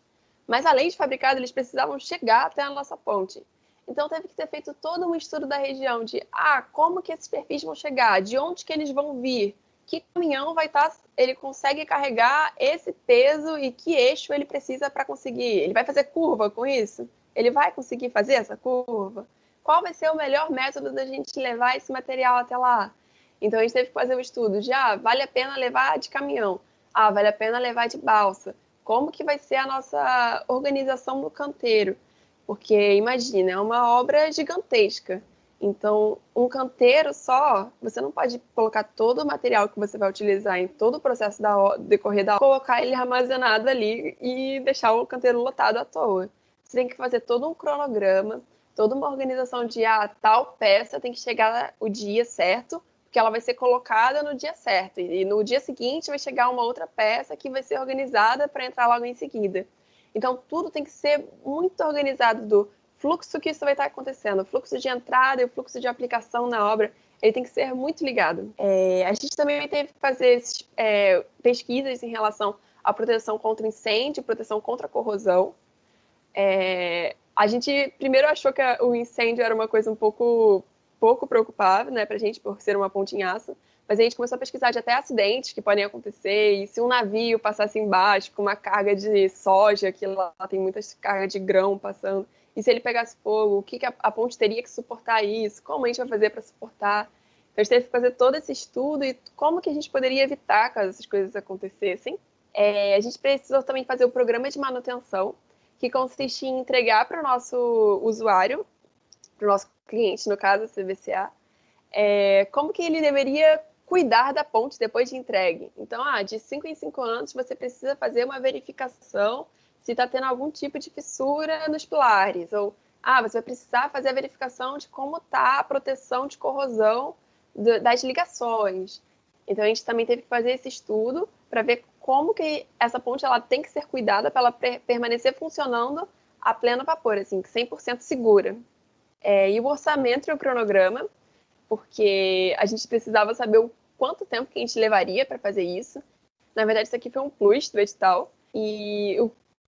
Mas além de fabricados, eles precisavam chegar até a nossa ponte. Então teve que ter feito todo um estudo da região de como que esses perfis vão chegar, de onde que eles vão vir, que caminhão vai estar, ele consegue carregar esse peso e que eixo ele precisa para conseguir. Ele vai fazer curva com isso? Ele vai conseguir fazer essa curva? Qual vai ser o melhor método da gente levar esse material até lá? Então a gente teve que fazer um estudo de vale a pena levar de caminhão, vale a pena levar de balsa. Como que vai ser a nossa organização no canteiro? Porque imagina, é uma obra gigantesca. Então, um canteiro só, você não pode colocar todo o material que você vai utilizar em todo o processo decorrer da obra, colocar ele armazenado ali e deixar o canteiro lotado à toa. Você tem que fazer todo um cronograma, toda uma organização de tal peça tem que chegar o dia certo, porque ela vai ser colocada no dia certo. E no dia seguinte vai chegar uma outra peça que vai ser organizada para entrar logo em seguida. Então, tudo tem que ser muito organizado do fluxo que isso vai estar acontecendo, o fluxo de entrada e o fluxo de aplicação na obra, ele tem que ser muito ligado. A gente também teve que fazer pesquisas em relação à proteção contra incêndio, proteção contra corrosão. A gente primeiro achou que o incêndio era uma coisa um pouco preocupada, né, para a gente, por ser uma ponte em aço, mas a gente começou a pesquisar de até acidentes que podem acontecer, e se um navio passasse embaixo com uma carga de soja, que lá tem muitas cargas de grão passando, E se ele pegasse fogo, o que a ponte teria que suportar isso? Como a gente vai fazer para suportar? Então, a gente teve que fazer todo esse estudo e como que a gente poderia evitar caso essas coisas acontecessem. A gente precisou também fazer o programa de manutenção, que consiste em entregar para o nosso usuário, para o nosso cliente, no caso, a CBCA, como que ele deveria cuidar da ponte depois de entregue. Então, de 5 em 5 anos, você precisa fazer uma verificação se está tendo algum tipo de fissura nos pilares, ou você vai precisar fazer a verificação de como está a proteção de corrosão das ligações. Então, a gente também teve que fazer esse estudo para ver como que essa ponte ela tem que ser cuidada para ela permanecer funcionando a pleno vapor, assim, 100% segura. E o orçamento e o cronograma, porque a gente precisava saber o quanto tempo que a gente levaria para fazer isso. Na verdade, isso aqui foi um plus do edital. E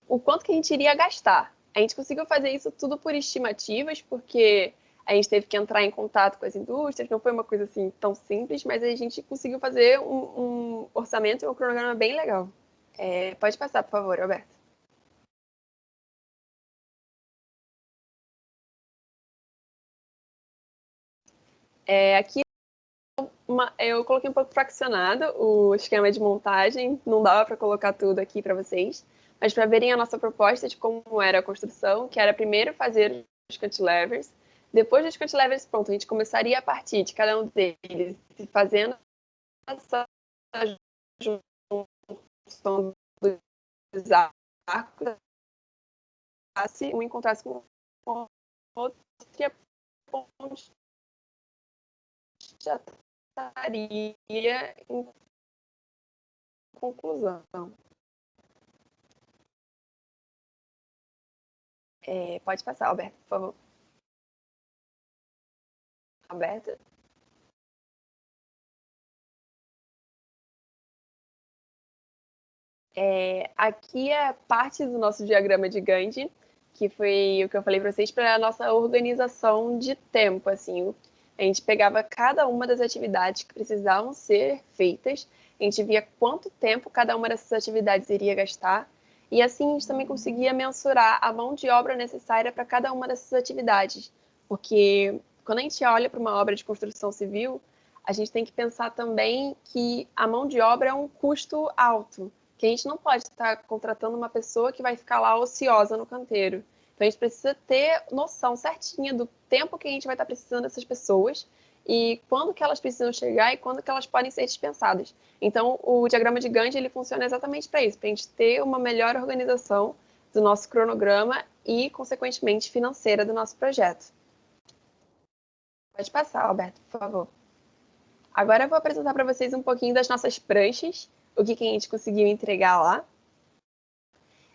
o quanto que a gente iria gastar. A gente conseguiu fazer isso tudo por estimativas, porque a gente teve que entrar em contato com as indústrias, não foi uma coisa assim tão simples, mas a gente conseguiu fazer um orçamento e um cronograma bem legal. Pode passar, por favor, Alberto. Aqui eu coloquei um pouco fraccionado o esquema de montagem, não dava para colocar tudo aqui para vocês, mas para verem a nossa proposta de como era a construção, que era primeiro fazer os cantilevers, depois dos cantilevers, pronto, a gente começaria a partir de cada um deles, fazendo essa junção dos arcos, um encontrasse com outro, e a ponte já estaria em conclusão. Pode passar, Alberto, por favor. Alberto? Aqui é parte do nosso diagrama de Gantt, que foi o que eu falei para vocês, para a nossa organização de tempo. Assim, a gente pegava cada uma das atividades que precisavam ser feitas, a gente via quanto tempo cada uma dessas atividades iria gastar, e assim a gente também conseguia mensurar a mão de obra necessária para cada uma dessas atividades. Porque quando a gente olha para uma obra de construção civil, a gente tem que pensar também que a mão de obra é um custo alto, que a gente não pode estar contratando uma pessoa que vai ficar lá ociosa no canteiro. Então, a gente precisa ter noção certinha do tempo que a gente vai estar precisando dessas pessoas e quando que elas precisam chegar e quando que elas podem ser dispensadas. Então, o diagrama de Gantt, ele funciona exatamente para isso, para a gente ter uma melhor organização do nosso cronograma e, consequentemente, financeira do nosso projeto. Pode passar, Alberto, por favor. Agora eu vou apresentar para vocês um pouquinho das nossas pranchas, o que a gente conseguiu entregar lá.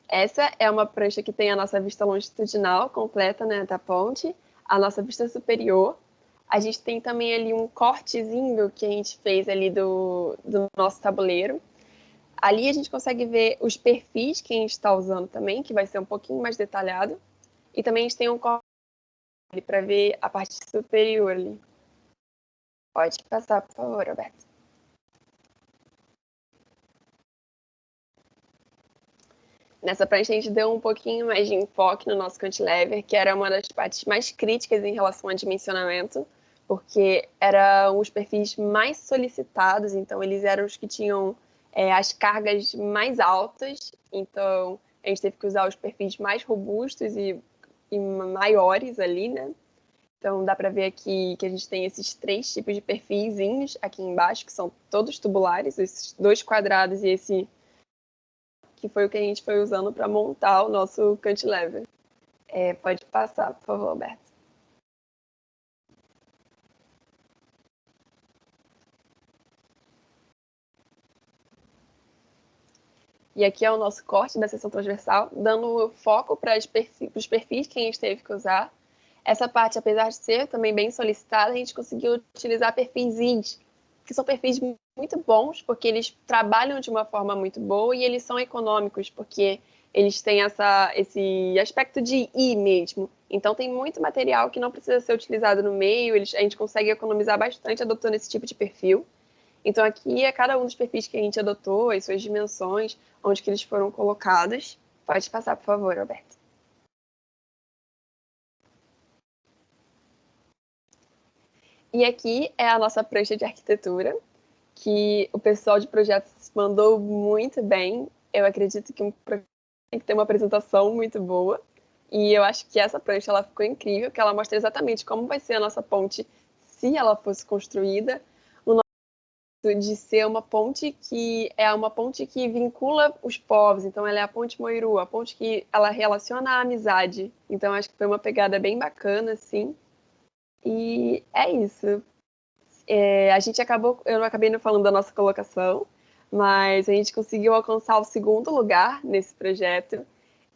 Essa é uma prancha que tem a nossa vista longitudinal completa, né, da ponte, a nossa vista superior. A gente tem também ali um cortezinho que a gente fez ali do nosso tabuleiro. Ali a gente consegue ver os perfis que a gente está usando também, que vai ser um pouquinho mais detalhado. E também a gente tem um corte para ver a parte superior ali. Pode passar, por favor, Roberto. Nessa prancha a gente deu um pouquinho mais de enfoque no nosso cantilever, que era uma das partes mais críticas em relação ao dimensionamento, porque eram os perfis mais solicitados, então eles eram os que tinham as cargas mais altas, então a gente teve que usar os perfis mais robustos e maiores ali, né? Então dá para ver aqui que a gente tem esses 3 tipos de perfizinhos aqui embaixo, que são todos tubulares, esses 2 quadrados e esse que foi o que a gente foi usando para montar o nosso cantilever. Pode passar, por favor, Alberto. E aqui é o nosso corte da seção transversal, dando foco para os perfis que a gente teve que usar. Essa parte, apesar de ser também bem solicitada, a gente conseguiu utilizar perfis, que são perfis muito bons, porque eles trabalham de uma forma muito boa e eles são econômicos, porque eles têm esse aspecto de I mesmo. Então, tem muito material que não precisa ser utilizado no meio, a gente consegue economizar bastante adotando esse tipo de perfil. Então, aqui é cada um dos perfis que a gente adotou, as suas dimensões, onde que eles foram colocados. Pode passar, por favor, Alberto. E aqui é a nossa prancha de arquitetura, que o pessoal de projetos mandou muito bem. Eu acredito que tem que ter uma apresentação muito boa. E eu acho que essa prancha ela ficou incrível, que ela mostra exatamente como vai ser a nossa ponte se ela fosse construída. O nosso de ser uma ponte que é uma ponte que vincula os povos. Então ela é a ponte Moiru, a ponte que ela relaciona a amizade. Então acho que foi uma pegada bem bacana, assim. E é isso. Eu não acabei não falando da nossa colocação, mas a gente conseguiu alcançar o segundo lugar nesse projeto.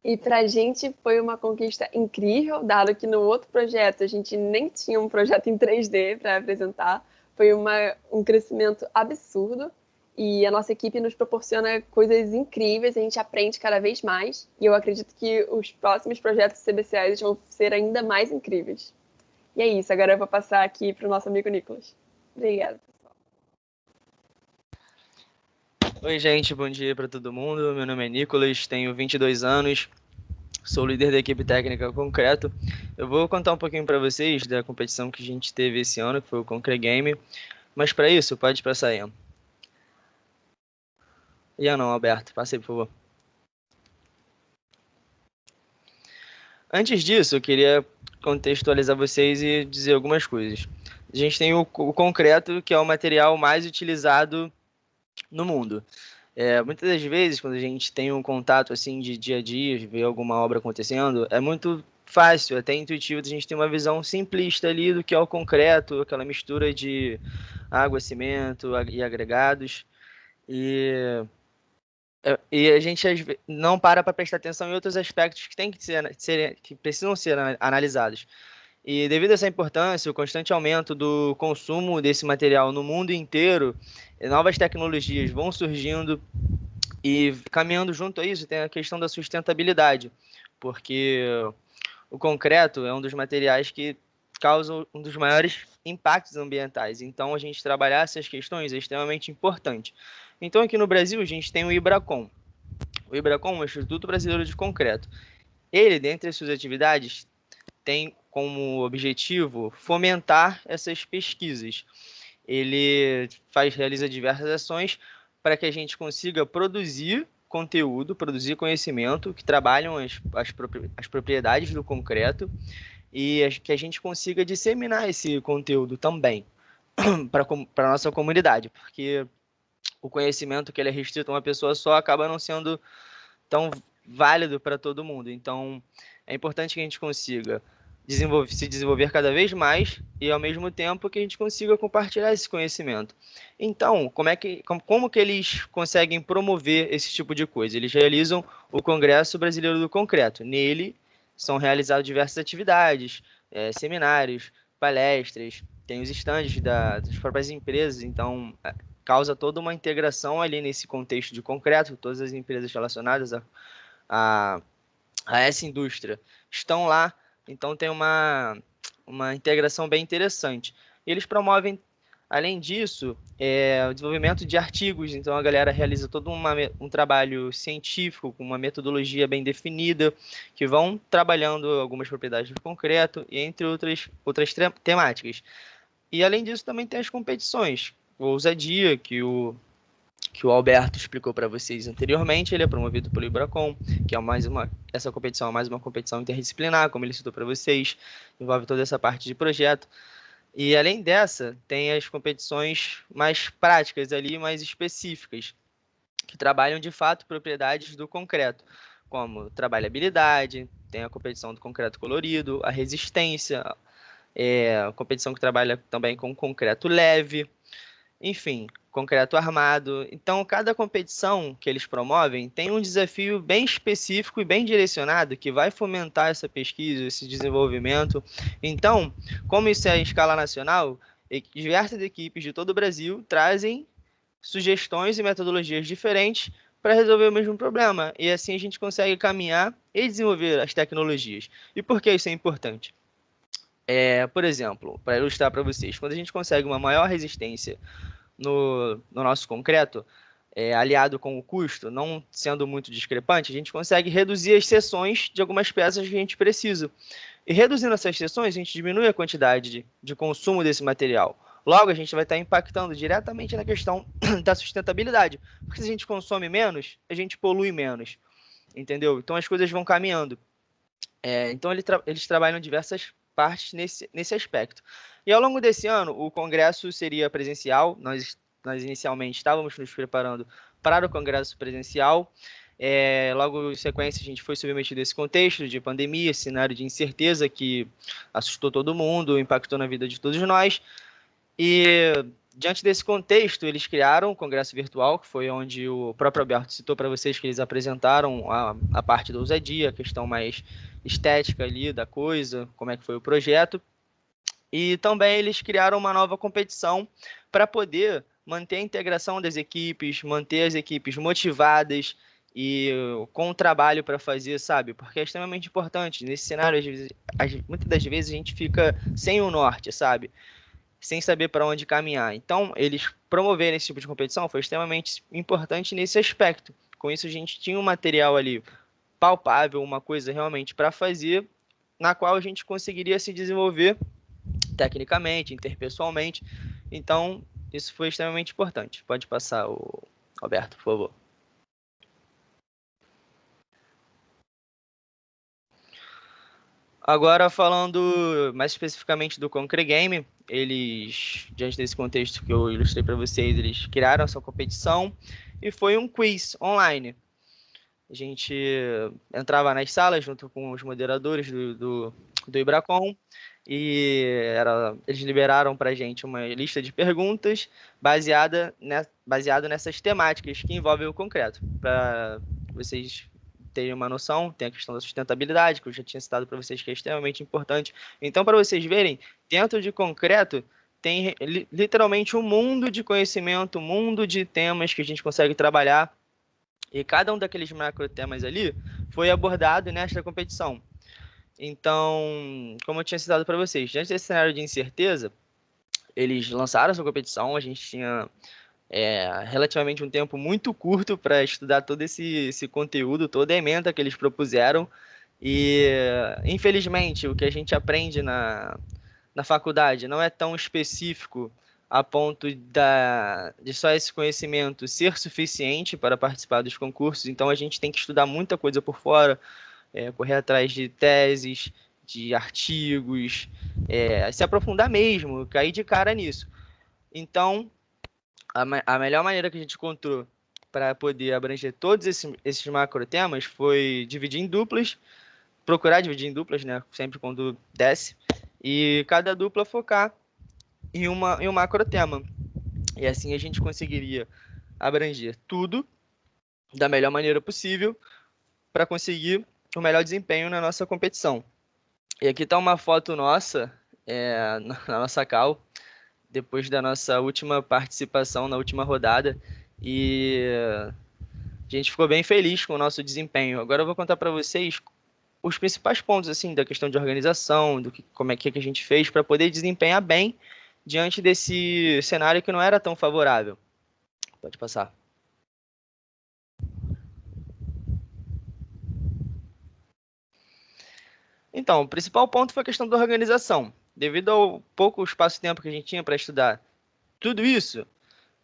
E para a gente foi uma conquista incrível, dado que no outro projeto a gente nem tinha um projeto em 3D para apresentar. Foi um crescimento absurdo e a nossa equipe nos proporciona coisas incríveis, a gente aprende cada vez mais. E eu acredito que os próximos projetos CBCAs vão ser ainda mais incríveis. E é isso, agora eu vou passar aqui para o nosso amigo Nicolas. Obrigada, pessoal. Oi, gente, bom dia para todo mundo. Meu nome é Nicolas, tenho 22 anos, sou líder da equipe técnica Concreto. Eu vou contar um pouquinho para vocês da competição que a gente teve esse ano, que foi o Concre Game. Mas para isso, pode passar aí. Ian não, Alberto, passa aí, por favor. Antes disso, eu queria contextualizar vocês e dizer algumas coisas. A gente tem o concreto, que é o material mais utilizado no mundo. Muitas das vezes, quando a gente tem um contato assim de dia a dia, vê alguma obra acontecendo, é muito fácil, até intuitivo, a gente ter uma visão simplista ali do que é o concreto, aquela mistura de água, cimento e agregados. E a gente não para prestar atenção em outros aspectos que que precisam ser analisados. E devido a essa importância, o constante aumento do consumo desse material no mundo inteiro, novas tecnologias vão surgindo e caminhando junto a isso tem a questão da sustentabilidade, porque o concreto é um dos materiais que causa um dos maiores impactos ambientais. Então, a gente trabalhar essas questões é extremamente importante. Então, aqui no Brasil, a gente tem o IBRACON. O IBRACON é o Instituto Brasileiro de Concreto. Ele, dentre as suas atividades, tem como objetivo fomentar essas pesquisas. Ele realiza diversas ações para que a gente consiga produzir conteúdo, produzir conhecimento, que trabalham as propriedades do concreto e que a gente consiga disseminar esse conteúdo também para a nossa comunidade, porque o conhecimento que ele é restrito a uma pessoa só acaba não sendo tão válido para todo mundo. Então, é importante que a gente consiga se desenvolver cada vez mais e, ao mesmo tempo, que a gente consiga compartilhar esse conhecimento. Então, como que eles conseguem promover esse tipo de coisa? Eles realizam o Congresso Brasileiro do Concreto. Nele, são realizadas diversas atividades, seminários, palestras, tem os estandes das próprias empresas, então causa toda uma integração ali nesse contexto de concreto, todas as empresas relacionadas a essa indústria estão lá, então tem uma integração bem interessante. Eles promovem, além disso, o desenvolvimento de artigos, então a galera realiza todo um trabalho científico, com uma metodologia bem definida, que vão trabalhando algumas propriedades do concreto, e entre outras temáticas. E além disso, também tem as competições. O Ousadia, que o Alberto explicou para vocês anteriormente, ele é promovido pelo IBRACON, que é essa competição é mais uma competição interdisciplinar, como ele citou para vocês, envolve toda essa parte de projeto. E além dessa, tem as competições mais práticas ali, mais específicas, que trabalham de fato propriedades do concreto, como trabalhabilidade, tem a competição do concreto colorido, a resistência, a competição que trabalha também com concreto leve, enfim, concreto armado. Então, cada competição que eles promovem tem um desafio bem específico e bem direcionado que vai fomentar essa pesquisa, esse desenvolvimento. Então, como isso é em escala nacional, diversas equipes de todo o Brasil trazem sugestões e metodologias diferentes para resolver o mesmo problema. E assim a gente consegue caminhar e desenvolver as tecnologias. E por que isso é importante? Por exemplo, para ilustrar para vocês, quando a gente consegue uma maior resistência no nosso concreto, aliado com o custo, não sendo muito discrepante, a gente consegue reduzir as seções de algumas peças que a gente precisa. E reduzindo essas sessões, a gente diminui a quantidade de consumo desse material. Logo, a gente vai estar impactando diretamente na questão da sustentabilidade. Porque se a gente consome menos, a gente polui menos. Entendeu? Então, as coisas vão caminhando. Então, eles trabalham em diversas partes nesse aspecto. E ao longo desse ano, o congresso seria presencial. Nós inicialmente estávamos nos preparando para o congresso presencial. Logo em sequência, a gente foi submetido a esse contexto de pandemia, cenário de incerteza que assustou todo mundo, impactou na vida de todos nós. E diante desse contexto, eles criaram o congresso virtual, que foi onde o próprio Alberto citou para vocês que eles apresentaram a parte da ousadia, a questão mais estética ali da coisa, como é que foi o projeto. E também eles criaram uma nova competição para poder manter a integração das equipes, manter as equipes motivadas e com o trabalho para fazer, sabe? Porque é extremamente importante. Nesse cenário, muitas das vezes a gente fica sem o norte, sabe? Sem saber para onde caminhar. Então, eles promoverem esse tipo de competição foi extremamente importante nesse aspecto. Com isso, a gente tinha um material ali palpável, uma coisa realmente para fazer, na qual a gente conseguiria se desenvolver tecnicamente, interpessoalmente. Então, isso foi extremamente importante. Pode passar, Alberto, por favor. Agora, falando mais especificamente do Concregame, eles, diante desse contexto que eu ilustrei para vocês, eles criaram essa competição e foi um quiz online. A gente entrava nas salas junto com os moderadores do Ibracon e eles liberaram para a gente uma lista de perguntas baseado nessas temáticas que envolvem o concreto. Para vocês terem uma noção, tem a questão da sustentabilidade, que eu já tinha citado para vocês, que é extremamente importante. Então, para vocês verem, dentro de concreto, tem literalmente um mundo de conhecimento, um mundo de temas que a gente consegue trabalhar, e cada um daqueles macro temas ali foi abordado nesta competição. Então, como eu tinha citado para vocês, diante desse cenário de incerteza, eles lançaram essa competição, a gente tinha relativamente um tempo muito curto para estudar todo esse conteúdo, toda a ementa que eles propuseram, e infelizmente o que a gente aprende na faculdade não é tão específico a ponto de só esse conhecimento ser suficiente para participar dos concursos, então a gente tem que estudar muita coisa por fora, correr atrás de teses, de artigos, se aprofundar mesmo, cair de cara nisso. Então, a melhor maneira que a gente encontrou para poder abranger todos esses macro temas foi dividir em duplas, procurar dividir em duplas, né, sempre quando desce, e cada dupla focar em um macro tema. E assim a gente conseguiria abranger tudo da melhor maneira possível para conseguir o melhor desempenho na nossa competição. E aqui está uma foto nossa, na nossa cal, depois da nossa última participação na última rodada, e a gente ficou bem feliz com o nosso desempenho. Agora eu vou contar para vocês os principais pontos assim da questão de organização, como é que a gente fez para poder desempenhar bem diante desse cenário que não era tão favorável. Pode passar. Então, o principal ponto foi a questão da organização. Devido ao pouco espaço-tempo que a gente tinha para estudar tudo isso,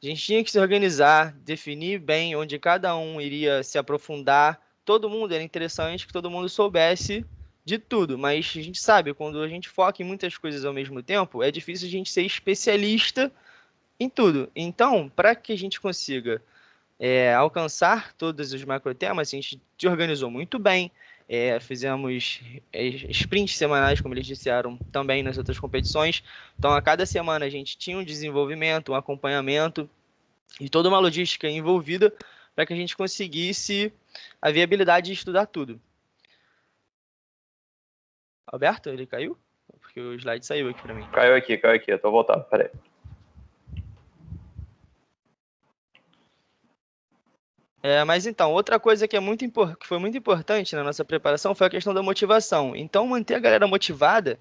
a gente tinha que se organizar, definir bem onde cada um iria se aprofundar. Todo mundo era interessante que todo mundo soubesse de tudo, mas a gente sabe, quando a gente foca em muitas coisas ao mesmo tempo, é difícil a gente ser especialista em tudo. Então, para que a gente consiga alcançar todos os macrotemas, a gente se organizou muito bem, fizemos sprints semanais, como eles disseram, também nas outras competições. Então, a cada semana a gente tinha um desenvolvimento, um acompanhamento e toda uma logística envolvida para que a gente conseguisse a viabilidade de estudar tudo. Alberto, ele caiu? Porque o slide saiu aqui para mim. Caiu aqui, eu tô voltando, peraí. Mas então, outra coisa que foi muito importante na nossa preparação foi a questão da motivação. Então, manter a galera motivada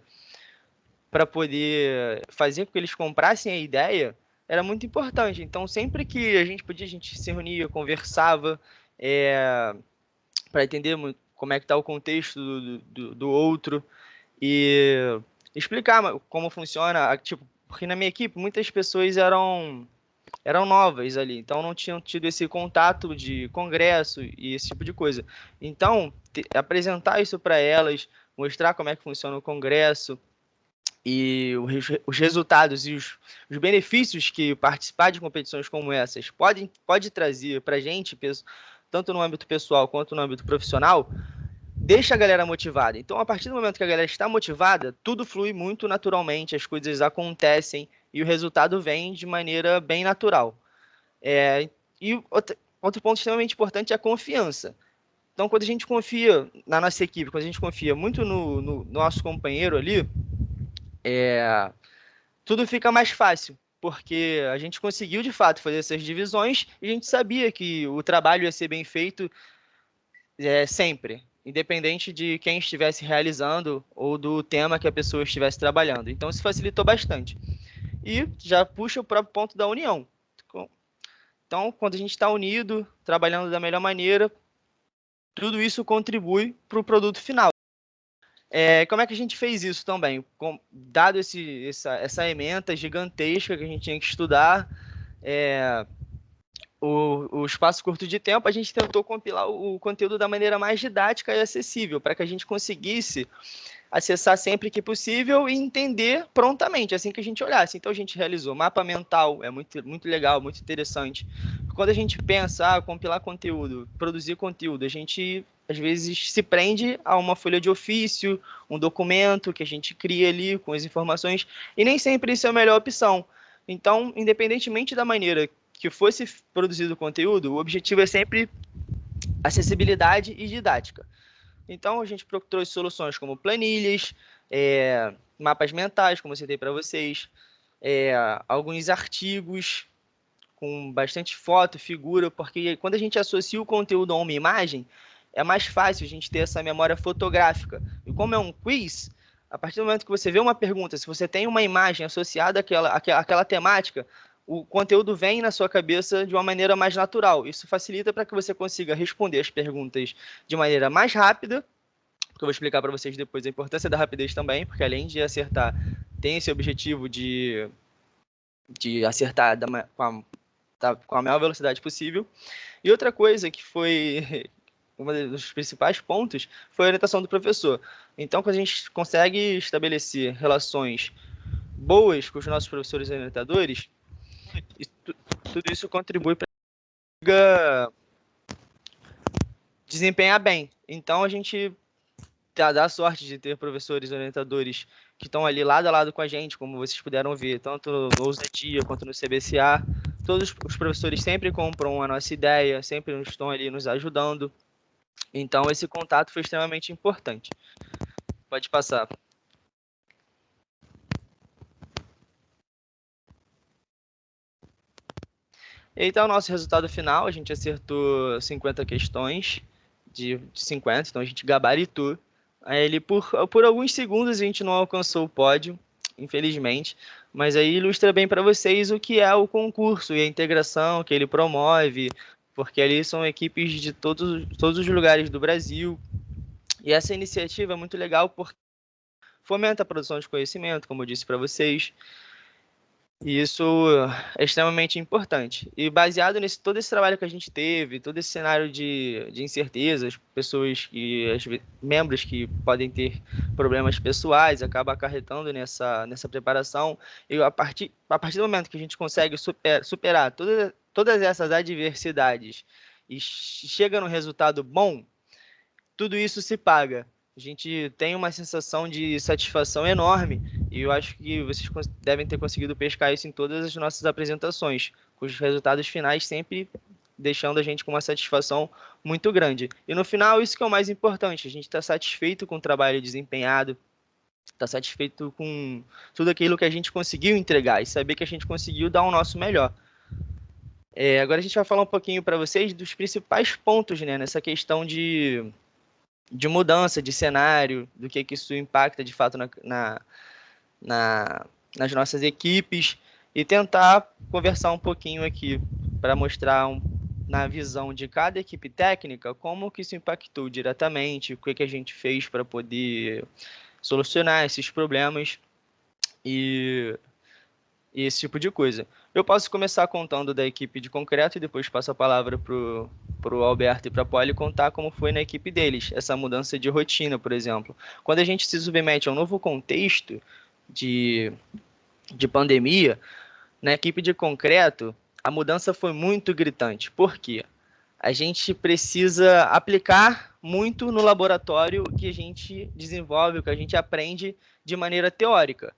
para poder fazer com que eles comprassem a ideia era muito importante. Então, sempre que a gente podia, a gente se reunia, conversava para entender como é que está o contexto do outro. e explicar como funciona, tipo, porque na minha equipe muitas pessoas eram novas ali, então não tinham tido esse contato de congresso e esse tipo de coisa. Então, apresentar isso para elas, mostrar como é que funciona o congresso e os resultados e os benefícios que participar de competições como essas pode trazer para a gente, tanto no âmbito pessoal quanto no âmbito profissional, deixa a galera motivada. Então, a partir do momento que a galera está motivada, tudo flui muito naturalmente, as coisas acontecem e o resultado vem de maneira bem natural. E outro ponto extremamente importante é a confiança. Então, quando a gente confia na nossa equipe, quando a gente confia muito no nosso companheiro ali, tudo fica mais fácil, porque a gente conseguiu, de fato, fazer essas divisões e a gente sabia que o trabalho ia ser bem feito sempre, independente de quem estivesse realizando ou do tema que a pessoa estivesse trabalhando. Então, isso facilitou bastante. E já puxa o próprio ponto da união. Então, quando a gente está unido, trabalhando da melhor maneira, tudo isso contribui para o produto final. Como é que a gente fez isso também? Dado essa ementa gigantesca que a gente tinha que estudar, o espaço curto de tempo, a gente tentou compilar o conteúdo da maneira mais didática e acessível, para que a gente conseguisse acessar sempre que possível e entender prontamente, assim que a gente olhasse. Então, a gente realizou mapa mental, é muito, muito legal, muito interessante. Quando a gente pensa, compilar conteúdo, produzir conteúdo, a gente, às vezes, se prende a uma folha de ofício, um documento que a gente cria ali com as informações, e nem sempre isso é a melhor opção. Então, independentemente da maneira que fosse produzido o conteúdo, o objetivo é sempre acessibilidade e didática. Então, a gente trouxe soluções como planilhas, mapas mentais, como eu citei para vocês, alguns artigos com bastante foto, figura, porque quando a gente associa o conteúdo a uma imagem, é mais fácil a gente ter essa memória fotográfica. E como é um quiz, a partir do momento que você vê uma pergunta, se você tem uma imagem associada àquela temática, o conteúdo vem na sua cabeça de uma maneira mais natural. Isso facilita para que você consiga responder as perguntas de maneira mais rápida, que eu vou explicar para vocês depois a importância da rapidez também, porque além de acertar, tem esse objetivo de acertar com a maior velocidade possível. E outra coisa que foi um dos principais pontos foi a orientação do professor. Então, quando a gente consegue estabelecer relações boas com os nossos professores e orientadores, tudo isso contribui para desempenhar bem. Então, a gente dá sorte de ter professores e orientadores que estão ali lado a lado com a gente, como vocês puderam ver, tanto no Ousadia quanto no CBCA. Todos os professores sempre compram a nossa ideia, sempre estão ali nos ajudando. Então, esse contato foi extremamente importante. Pode passar. Então, nosso resultado final, a gente acertou 50 questões de 50, então a gente gabaritou. Aí, por alguns segundos a gente não alcançou o pódio, infelizmente, mas aí ilustra bem para vocês o que é o concurso e a integração que ele promove, porque ali são equipes de todos os lugares do Brasil. E essa iniciativa é muito legal porque fomenta a produção de conhecimento, como eu disse para vocês. E isso é extremamente importante. E baseado todo esse trabalho que a gente teve, todo esse cenário de incertezas, membros que podem ter problemas pessoais, acaba acarretando nessa preparação. E a partir do momento que a gente consegue superar todas essas adversidades e chega num resultado bom, tudo isso se paga. A gente tem uma sensação de satisfação enorme e eu acho que vocês devem ter conseguido pescar isso em todas as nossas apresentações, com os resultados finais sempre deixando a gente com uma satisfação muito grande. E no final, isso que é o mais importante, a gente está satisfeito com o trabalho desempenhado, está satisfeito com tudo aquilo que a gente conseguiu entregar e saber que a gente conseguiu dar o nosso melhor. Agora a gente vai falar um pouquinho para vocês dos principais pontos, né, nessa questão de mudança de cenário, do que isso impacta de fato nas nossas equipes e tentar conversar um pouquinho aqui para mostrar na visão de cada equipe técnica como que isso impactou diretamente, o que a gente fez para poder solucionar esses problemas e esse tipo de coisa. Eu posso começar contando da equipe de concreto e depois passo a palavra para o Alberto e para a Poli contar como foi na equipe deles, essa mudança de rotina, por exemplo. Quando a gente se submete a um novo contexto de pandemia, na equipe de concreto, a mudança foi muito gritante. Por quê? A gente precisa aplicar muito no laboratório o que a gente desenvolve, o que a gente aprende de maneira teórica.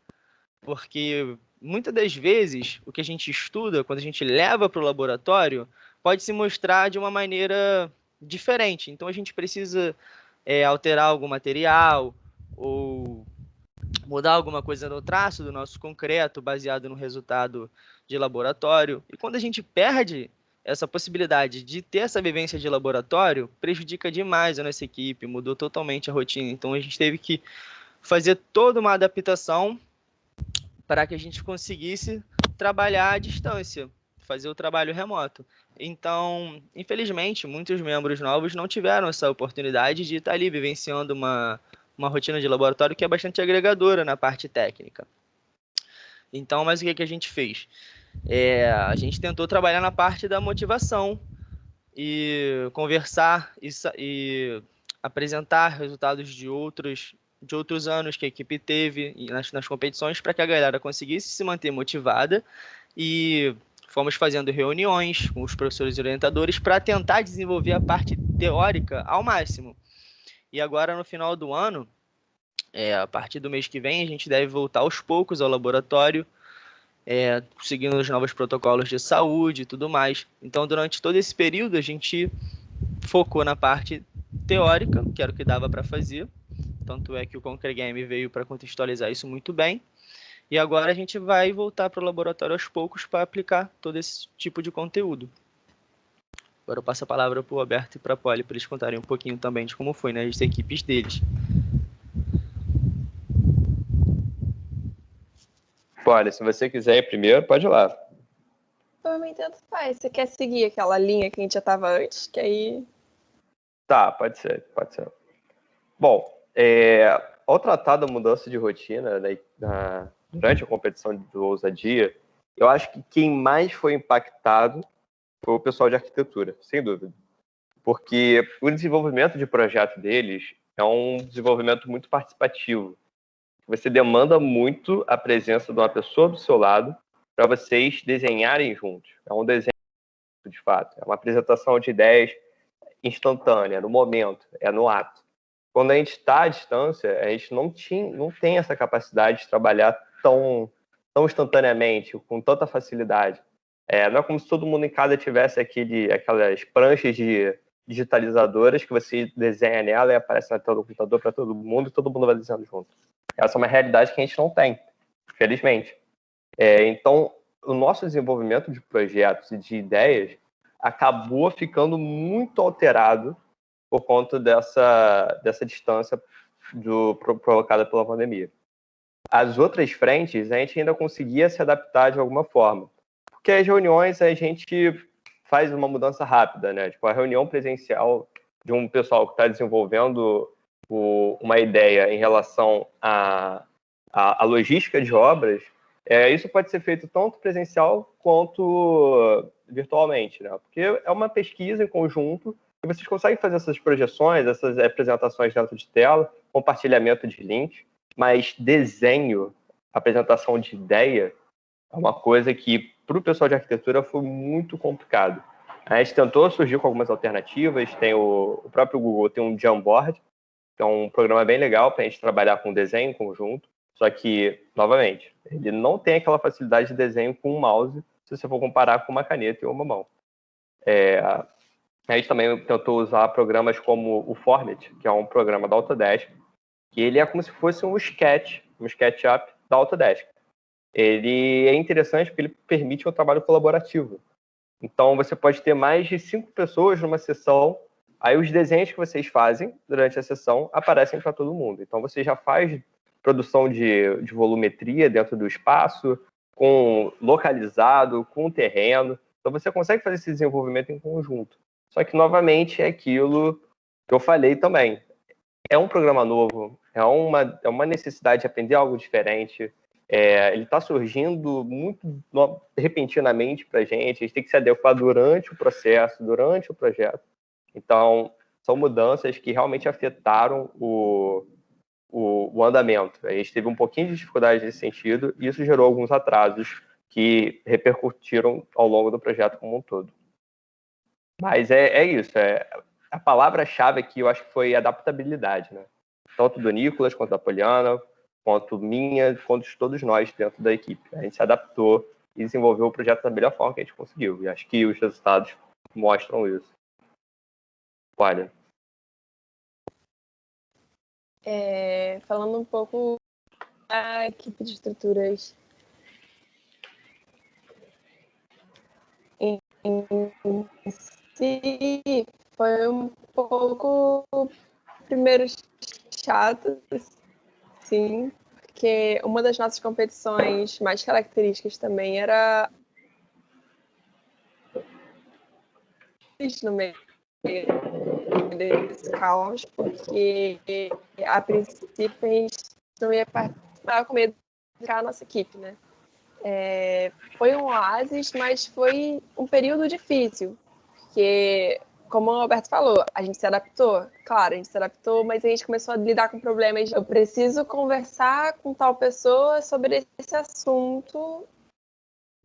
Porque muitas das vezes o que a gente estuda, quando a gente leva para o laboratório, pode se mostrar de uma maneira diferente. Então a gente precisa alterar algum material ou mudar alguma coisa no traço do nosso concreto baseado no resultado de laboratório. E quando a gente perde essa possibilidade de ter essa vivência de laboratório, prejudica demais a nossa equipe, mudou totalmente a rotina. Então a gente teve que fazer toda uma adaptação para que a gente conseguisse trabalhar à distância, fazer o trabalho remoto. Então, infelizmente, muitos membros novos não tiveram essa oportunidade de estar ali vivenciando uma rotina de laboratório que é bastante agregadora na parte técnica. Então, mas o que a gente fez? A gente tentou trabalhar na parte da motivação e conversar e apresentar resultados de outros anos que a equipe teve nas competições para que a galera conseguisse se manter motivada, e fomos fazendo reuniões com os professores e orientadores para tentar desenvolver a parte teórica ao máximo. E agora, no final do ano, a partir do mês que vem, a gente deve voltar aos poucos ao laboratório, seguindo os novos protocolos de saúde e tudo mais. Então, durante todo esse período, a gente focou na parte teórica, que era o que dava para fazer. Tanto é que o Concrete Game veio para contextualizar isso muito bem. E agora a gente vai voltar para o laboratório aos poucos para aplicar todo esse tipo de conteúdo. Agora eu passo a palavra para o Alberto e para a Poli, para eles contarem um pouquinho também de como foi nas equipes deles. Poli, se você quiser ir primeiro, pode ir lá. Por mim, tanto faz. Você quer seguir aquela linha que a gente já estava antes? Que aí... Tá, pode ser. Bom, ao tratar da mudança de rotina durante a competição do Ousadia, eu acho que quem mais foi impactado foi o pessoal de arquitetura, sem dúvida. Porque o desenvolvimento de projeto deles é um desenvolvimento muito participativo. Você demanda muito a presença de uma pessoa do seu lado para vocês desenharem juntos. É um desenho, de fato. É uma apresentação de ideias instantânea, no momento, é no ato. Quando a gente está à distância, a gente não tem essa capacidade de trabalhar tão instantaneamente, com tanta facilidade. Não é como se todo mundo em casa tivesse aquelas pranchas digitalizadoras que você desenha nela e aparece na tela do computador para todo mundo e todo mundo vai desenhando junto. Essa é uma realidade que a gente não tem, felizmente. Então, o nosso desenvolvimento de projetos e de ideias acabou ficando muito alterado por conta dessa distância provocada pela pandemia. As outras frentes, a gente ainda conseguia se adaptar de alguma forma. Porque as reuniões, a gente faz uma mudança rápida, né? Tipo, a reunião presencial de um pessoal que está desenvolvendo uma ideia em relação à logística de obras, isso pode ser feito tanto presencial quanto virtualmente, né? Porque é uma pesquisa em conjunto e vocês conseguem fazer essas projeções, essas apresentações dentro de tela, compartilhamento de links, mas desenho, apresentação de ideia, é uma coisa que, para o pessoal de arquitetura, foi muito complicado. A gente tentou surgir com algumas alternativas, tem o próprio Google tem um Jamboard, que é um programa bem legal para a gente trabalhar com desenho em conjunto, só que, novamente, ele não tem aquela facilidade de desenho com um mouse, se você for comparar com uma caneta e uma mão. A gente também tentou usar programas como o Format, que é um programa da Autodesk, que ele é como se fosse um SketchUp da Autodesk. Ele é interessante porque ele permite um trabalho colaborativo. Então, você pode ter mais de 5 pessoas numa sessão, aí os desenhos que vocês fazem durante a sessão aparecem para todo mundo. Então, você já faz produção de volumetria dentro do espaço, localizado, com terreno. Então, você consegue fazer esse desenvolvimento em conjunto. Só que, novamente, é aquilo que eu falei também. É um programa novo, é uma necessidade de aprender algo diferente. Ele está surgindo muito repentinamente para a gente tem que se adequar durante o processo, durante o projeto. Então, são mudanças que realmente afetaram o andamento. A gente teve um pouquinho de dificuldade nesse sentido e isso gerou alguns atrasos que repercutiram ao longo do projeto como um todo. Mas é isso. A palavra-chave aqui, eu acho que foi adaptabilidade, né? Tanto do Nicolas, quanto da Poliana, quanto minha, quanto de todos nós dentro da equipe. A gente se adaptou e desenvolveu o projeto da melhor forma que a gente conseguiu. E acho que os resultados mostram isso. Olha. Falando um pouco da equipe de estruturas em si, foi um pouco primeiro chato, sim, porque uma das nossas competições mais características também era no meio desse caos, porque a princípio a gente não ia participar com medo de ficar a nossa equipe, né? Foi um oásis, mas foi um período difícil, porque, como o Alberto falou, a gente se adaptou. Claro, a gente se adaptou, mas a gente começou a lidar com problemas. Eu preciso conversar com tal pessoa sobre esse assunto.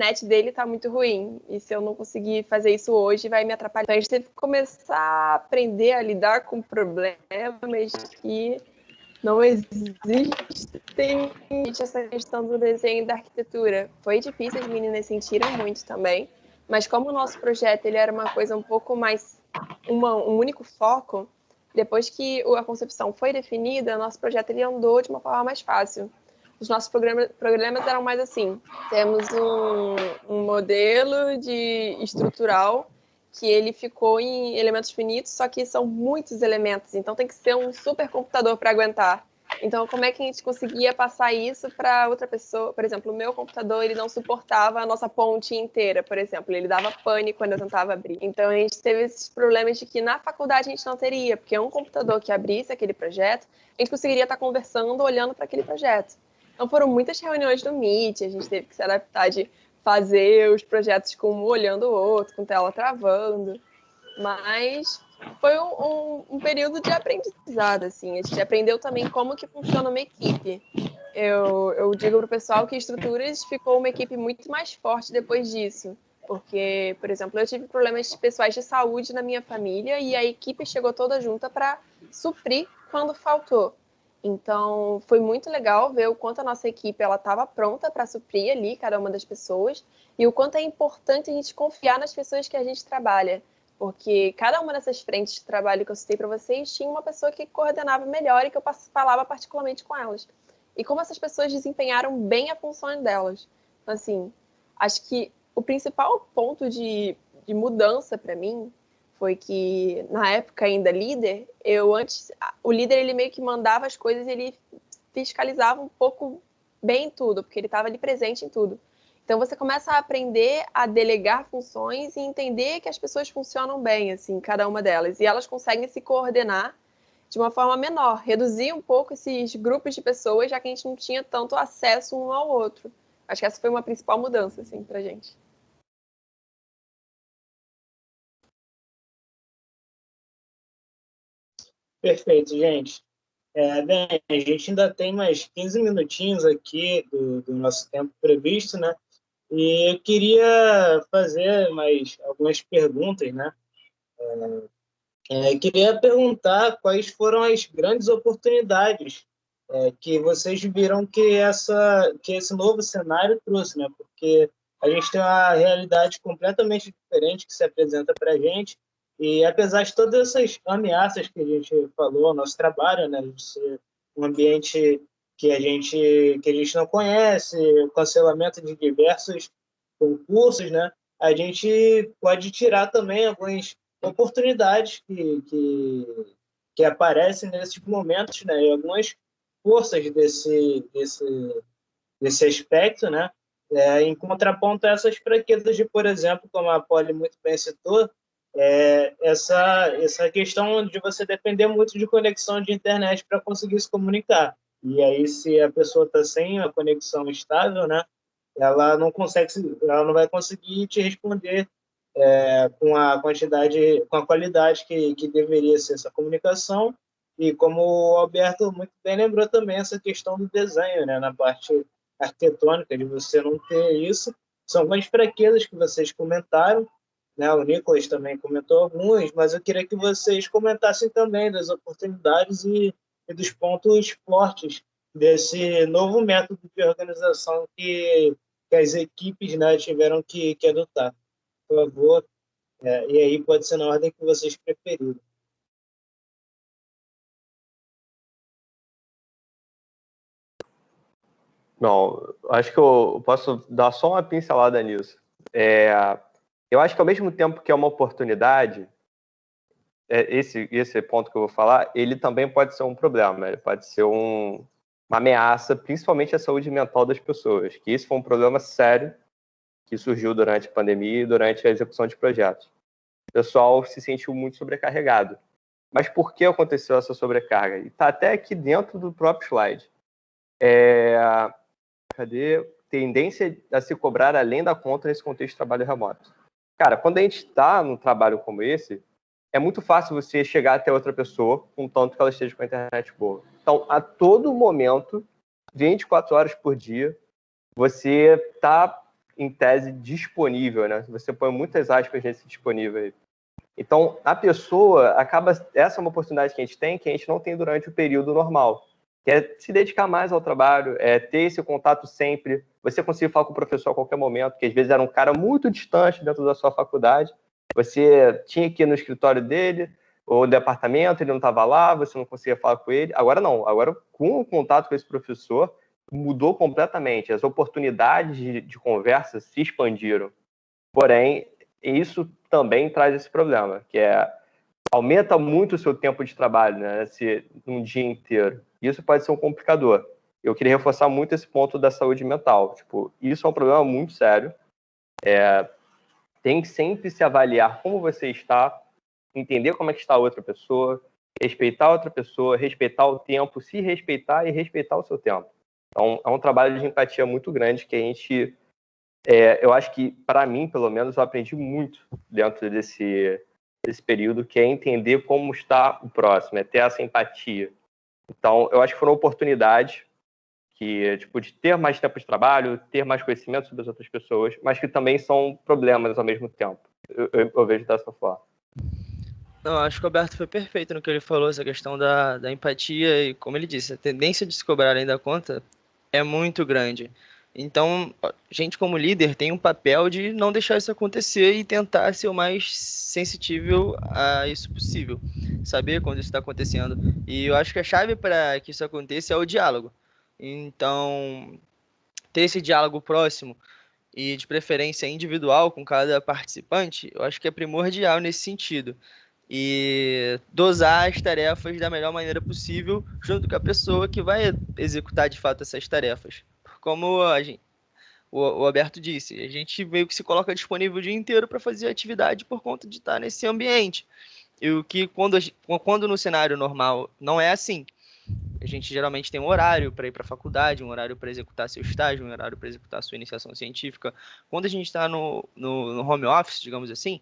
A net dele tá muito ruim, e se eu não conseguir fazer isso hoje, vai me atrapalhar. Então a gente teve que começar a aprender a lidar com problemas que não existem. Essa questão do desenho e da arquitetura foi difícil, as meninas sentiram muito também, mas como o nosso projeto ele era uma coisa um pouco mais um único foco, depois que a concepção foi definida, o nosso projeto ele andou de uma forma mais fácil. Os nossos programas eram mais assim, temos um modelo de estrutural que ele ficou em elementos finitos, só que são muitos elementos, então tem que ser um supercomputador para aguentar. Então, como é que a gente conseguia passar isso para outra pessoa? Por exemplo, o meu computador ele não suportava a nossa ponte inteira, por exemplo, ele dava pane quando eu tentava abrir. Então, a gente teve esses problemas de que na faculdade a gente não teria, porque um computador que abrisse aquele projeto, a gente conseguiria estar conversando, olhando para aquele projeto. Então, foram muitas reuniões do Meet, a gente teve que se adaptar de fazer os projetos com um olhando o outro, com tela travando, mas foi um período de aprendizado, assim. A gente aprendeu também como que funciona uma equipe. Eu digo para o pessoal que estruturas ficou uma equipe muito mais forte depois disso, porque, por exemplo, eu tive problemas pessoais de saúde na minha família e a equipe chegou toda junta para suprir quando faltou. Então, foi muito legal ver o quanto a nossa equipe estava pronta para suprir ali cada uma das pessoas e o quanto é importante a gente confiar nas pessoas que a gente trabalha, porque cada uma dessas frentes de trabalho que eu citei para vocês tinha uma pessoa que coordenava melhor e que eu falava particularmente com elas. E como essas pessoas desempenharam bem a função delas. Então, assim, acho que o principal ponto de mudança para mim foi que, na época ainda líder, o líder ele meio que mandava as coisas e ele fiscalizava um pouco bem tudo, porque ele estava ali presente em tudo. Então você começa a aprender a delegar funções e entender que as pessoas funcionam bem, assim, cada uma delas, e elas conseguem se coordenar de uma forma menor, reduzir um pouco esses grupos de pessoas, já que a gente não tinha tanto acesso um ao outro. Acho que essa foi uma principal mudança, assim, pra gente. Perfeito, gente. Bem, a gente ainda tem mais 15 minutinhos aqui do nosso tempo previsto, né? E eu queria fazer mais algumas perguntas, né? Queria perguntar quais foram as grandes oportunidades que vocês viram que esse novo cenário trouxe, né? Porque a gente tem uma realidade completamente diferente que se apresenta para a gente, e apesar de todas essas ameaças que a gente falou, nosso trabalho, né, de ser um ambiente que a gente não conhece, o cancelamento de diversos concursos, né, a gente pode tirar também algumas oportunidades que aparecem nesses momentos, né, e algumas forças desse aspecto, né, em contraponto a essas fraquezas de, por exemplo, como a Polly muito bem citou, essa questão de você depender muito de conexão de internet para conseguir se comunicar. E aí, se a pessoa está sem a conexão estável, né, ela não vai conseguir te responder com a quantidade, com a qualidade que deveria ser essa comunicação. E como o Alberto muito bem lembrou também, essa questão do desenho, né, na parte arquitetônica, de você não ter isso. São algumas fraquezas que vocês comentaram, né? O Nicolas também comentou alguns, mas eu queria que vocês comentassem também das oportunidades e dos pontos fortes desse novo método de organização que as equipes, né, tiveram que adotar. Por favor, e aí pode ser na ordem que vocês preferirem. Não, acho que eu posso dar só uma pincelada nisso. Eu acho que ao mesmo tempo que é uma oportunidade, esse ponto que eu vou falar, ele também pode ser um problema, ele pode ser uma ameaça, principalmente à saúde mental das pessoas, que isso foi um problema sério que surgiu durante a pandemia e durante a execução de projetos. O pessoal se sentiu muito sobrecarregado. Mas por que aconteceu essa sobrecarga? E está até aqui dentro do próprio slide. Tendência a se cobrar além da conta nesse contexto de trabalho remoto. Cara, quando a gente está num trabalho como esse, é muito fácil você chegar até outra pessoa, contanto que ela esteja com a internet boa. Então, a todo momento, 24 horas por dia, você está, em tese, disponível, né? Você põe muitas aspas nesse disponível aí. Então, a pessoa acaba... Essa é uma oportunidade que a gente tem, que a gente não tem durante o período normal, que é se dedicar mais ao trabalho, ter esse contato sempre, você conseguir falar com o professor a qualquer momento, que às vezes era um cara muito distante dentro da sua faculdade, você tinha que ir no escritório dele, ou no departamento, ele não estava lá, você não conseguia falar com ele. Agora não, agora com o contato com esse professor, mudou completamente, as oportunidades de conversa se expandiram. Porém, isso também traz esse problema, que aumenta muito o seu tempo de trabalho, né, um dia inteiro. Isso pode ser um complicador. Eu queria reforçar muito esse ponto da saúde mental. Tipo, isso é um problema muito sério. Tem que sempre se avaliar como você está, entender como é que está a outra pessoa, respeitar a outra pessoa, respeitar o tempo, se respeitar e respeitar o seu tempo. Então, é um trabalho de empatia muito grande que a gente... eu acho que, para mim, pelo menos, eu aprendi muito dentro desse período, que é entender como está o próximo, ter essa empatia. Então, eu acho que foram oportunidades tipo, de ter mais tempo de trabalho, ter mais conhecimento sobre as outras pessoas, mas que também são problemas ao mesmo tempo. Eu vejo dessa forma. Não, acho que o Alberto foi perfeito no que ele falou, essa questão da empatia, e como ele disse, a tendência de se cobrar além da conta é muito grande. Então, a gente como líder tem um papel de não deixar isso acontecer e tentar ser o mais sensível a isso possível. Saber quando isso está acontecendo. E eu acho que a chave para que isso aconteça é o diálogo. Então, ter esse diálogo próximo e de preferência individual com cada participante, eu acho que é primordial nesse sentido. E dosar as tarefas da melhor maneira possível junto com a pessoa que vai executar de fato essas tarefas. Como o Alberto disse, a gente meio que se coloca disponível o dia inteiro para fazer atividade por conta de estar nesse ambiente. E o que quando no cenário normal não é assim. A gente geralmente tem um horário para ir para a faculdade, um horário para executar seu estágio, um horário para executar sua iniciação científica. Quando a gente está no home office, digamos assim,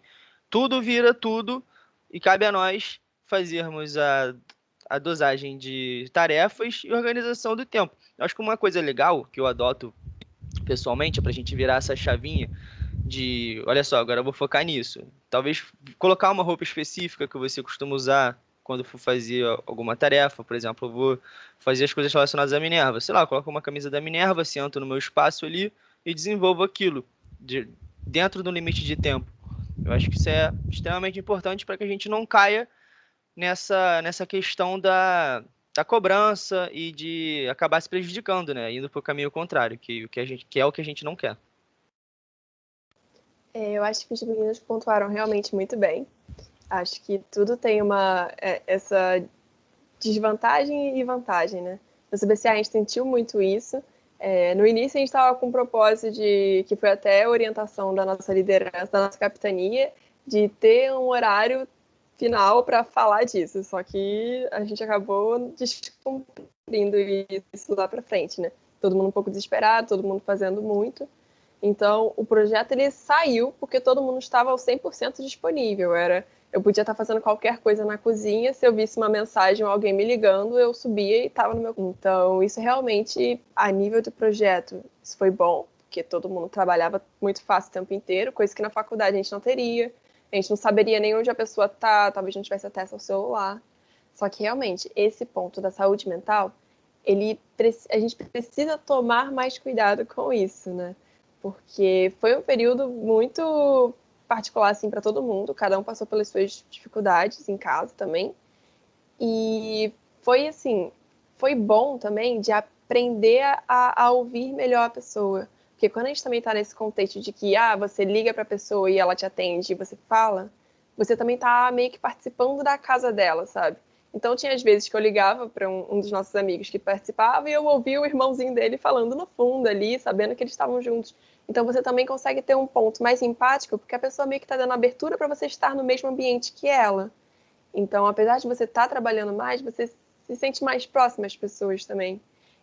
tudo vira tudo e cabe a nós fazermos a dosagem de tarefas e organização do tempo. Eu acho que uma coisa legal que eu adoto pessoalmente é para a gente virar essa chavinha de, olha só, agora eu vou focar nisso. Talvez colocar uma roupa específica que você costuma usar quando for fazer alguma tarefa. Por exemplo, eu vou fazer as coisas relacionadas à Minerva. Sei lá, eu coloco uma camisa da Minerva, sento no meu espaço ali e desenvolvo aquilo dentro do limite de tempo. Eu acho que isso é extremamente importante para que a gente não caia nessa questão da cobrança e de acabar se prejudicando, né? Indo para o caminho contrário, que é o que a gente não quer. Eu acho que os meninos pontuaram realmente muito bem. Acho que tudo tem essa desvantagem e vantagem, né? No CBCA a gente sentiu muito isso. No início a gente estava com um propósito que foi até a orientação da nossa liderança, da nossa capitania, de ter um horário final para falar disso, só que a gente acabou descumprindo isso lá para frente, né? Todo mundo um pouco desesperado, todo mundo fazendo muito. Então, o projeto ele saiu porque todo mundo estava ao 100% disponível. Eu podia estar fazendo qualquer coisa na cozinha, se eu visse uma mensagem ou alguém me ligando, eu subia e estava no meu... Então, isso realmente, a nível do projeto, isso foi bom, porque todo mundo trabalhava muito fácil o tempo inteiro, coisa que na faculdade a gente não teria. A gente não saberia nem onde a pessoa está, talvez não tivesse acesso ao celular. Só que, realmente, esse ponto da saúde mental, a gente precisa tomar mais cuidado com isso, né? Porque foi um período muito particular assim para todo mundo, cada um passou pelas suas dificuldades em casa também. E foi assim, foi bom também de aprender a ouvir melhor a pessoa. Porque quando a gente também está nesse contexto de que você liga para a pessoa e ela te atende e você fala, você também está meio que participando da casa dela, sabe? Então tinha às vezes que eu ligava para um dos nossos amigos que participava e eu ouvia o irmãozinho dele falando no fundo ali, sabendo que eles estavam juntos. Então você também consegue ter um ponto mais empático, porque a pessoa meio que está dando abertura para você estar no mesmo ambiente que ela. Então, apesar de você estar trabalhando mais, você se sente mais próximo às pessoas também.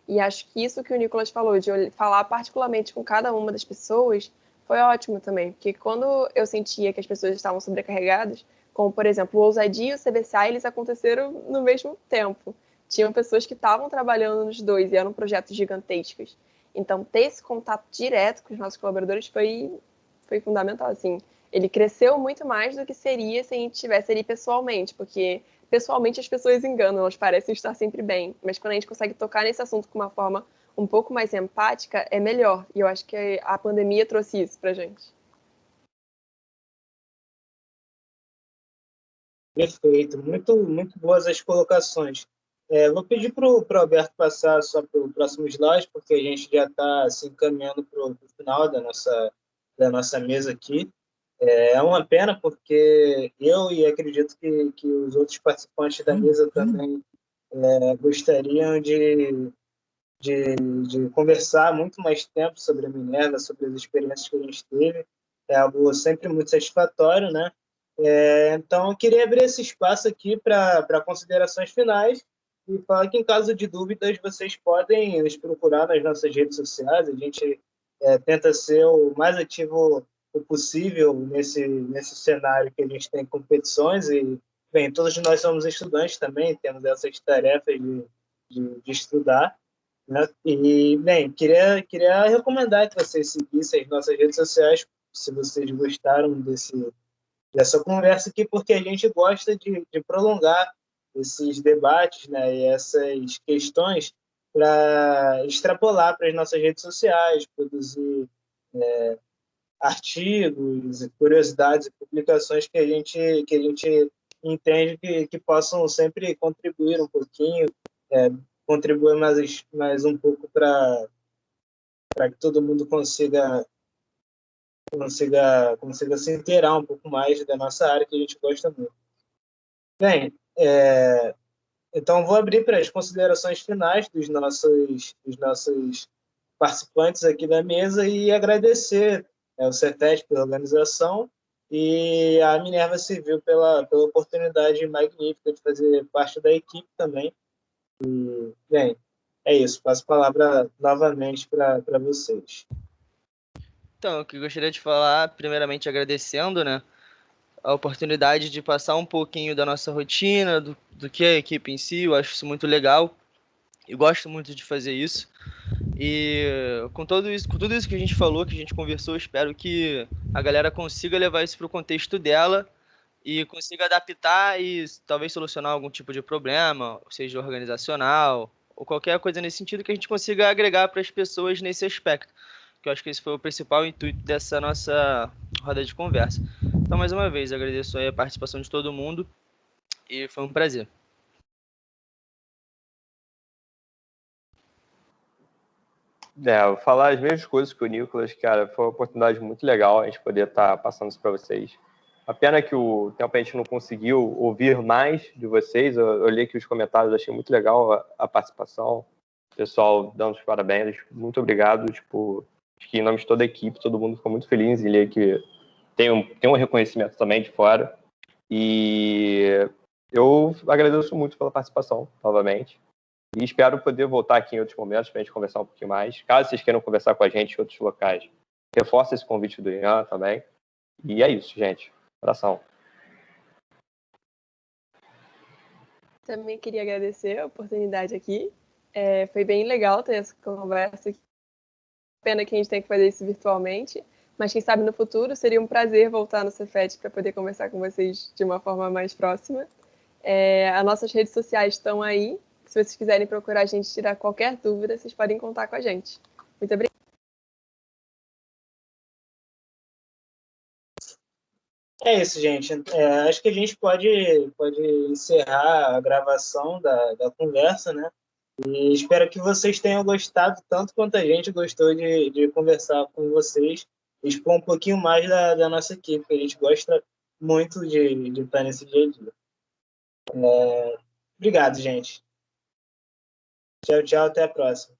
E acho que isso que o Nicolas falou, de falar particularmente com cada uma das pessoas, foi ótimo também. Porque quando eu sentia que as pessoas estavam sobrecarregadas, como, por exemplo, o Ousadia e o CBCA, eles aconteceram no mesmo tempo. Tinham pessoas que estavam trabalhando nos dois e eram projetos gigantescos. Então, ter esse contato direto com os nossos colaboradores foi fundamental, assim. Ele cresceu muito mais do que seria se a gente estivesse ali pessoalmente, porque pessoalmente as pessoas enganam, elas parecem estar sempre bem, mas quando a gente consegue tocar nesse assunto com uma forma um pouco mais empática, é melhor. E eu acho que a pandemia trouxe isso pra gente. Perfeito, muito boas as colocações. Vou pedir para o Alberto passar só para o próximo slide, porque a gente já está se encaminhando para o final da nossa mesa aqui. É uma pena, porque eu e acredito que os outros participantes da mesa também gostariam de conversar muito mais tempo sobre a Minerva, sobre as experiências que a gente teve. É algo sempre muito satisfatório, né? Então, eu queria abrir esse espaço aqui para considerações finais e falar que, em caso de dúvidas, vocês podem nos procurar nas nossas redes sociais. A gente tenta ser o mais ativo o possível nesse cenário que a gente tem competições e, bem, todos nós somos estudantes também, temos essas tarefas de estudar, né? E, bem, queria recomendar que vocês seguissem as nossas redes sociais, se vocês gostaram dessa conversa aqui, porque a gente gosta de prolongar esses debates, né, e essas questões para extrapolar para as nossas redes sociais, produzir artigos, curiosidades e publicações que a gente entende que possam sempre contribuir um pouquinho, contribuir mais um pouco para que todo mundo consiga se inteirar um pouco mais da nossa área, que a gente gosta muito. Bem, então vou abrir para as considerações finais dos nossos participantes aqui da mesa e agradecer o CETES pela organização e a Minerva Civil pela oportunidade magnífica de fazer parte da equipe também. E, bem, é isso. Passo a palavra novamente para vocês. Então, o que eu gostaria de falar, primeiramente agradecendo, né, a oportunidade de passar um pouquinho da nossa rotina, do que é a equipe em si. Eu acho isso muito legal e gosto muito de fazer isso. E com tudo isso que a gente falou, que a gente conversou, espero que a galera consiga levar isso para o contexto dela e consiga adaptar e talvez solucionar algum tipo de problema, seja organizacional ou qualquer coisa nesse sentido, que a gente consiga agregar para as pessoas nesse aspecto, que eu acho que esse foi o principal intuito dessa nossa roda de conversa. Então, mais uma vez, agradeço aí a participação de todo mundo e foi um prazer. Vou falar as mesmas coisas que o Nicolas, cara, foi uma oportunidade muito legal a gente poder estar passando isso para vocês. A pena que o tempo a gente não conseguiu ouvir mais de vocês. Eu olhei aqui os comentários, achei muito legal a participação. O pessoal dando os parabéns, muito obrigado. Acho que em nome de toda a equipe, todo mundo ficou muito feliz em ler aqui tem um reconhecimento também de fora. E eu agradeço muito pela participação, novamente. E espero poder voltar aqui em outros momentos para a gente conversar um pouquinho mais. Caso vocês queiram conversar com a gente em outros locais, reforça esse convite do Ian também. E é isso, gente. Abração. Também queria agradecer a oportunidade aqui. Foi bem legal ter essa conversa aqui. Pena que a gente tem que fazer isso virtualmente, mas quem sabe no futuro seria um prazer voltar no Cefet para poder conversar com vocês de uma forma mais próxima. As nossas redes sociais estão aí. Se vocês quiserem procurar a gente, tirar qualquer dúvida, vocês podem contar com a gente. Muito obrigada. É isso, gente. Acho que a gente pode encerrar a gravação da conversa, né? E espero que vocês tenham gostado tanto quanto a gente gostou de conversar com vocês, expor um pouquinho mais da nossa equipe, que a gente gosta muito de estar nesse dia a dia. Obrigado, gente. Tchau, tchau, até a próxima.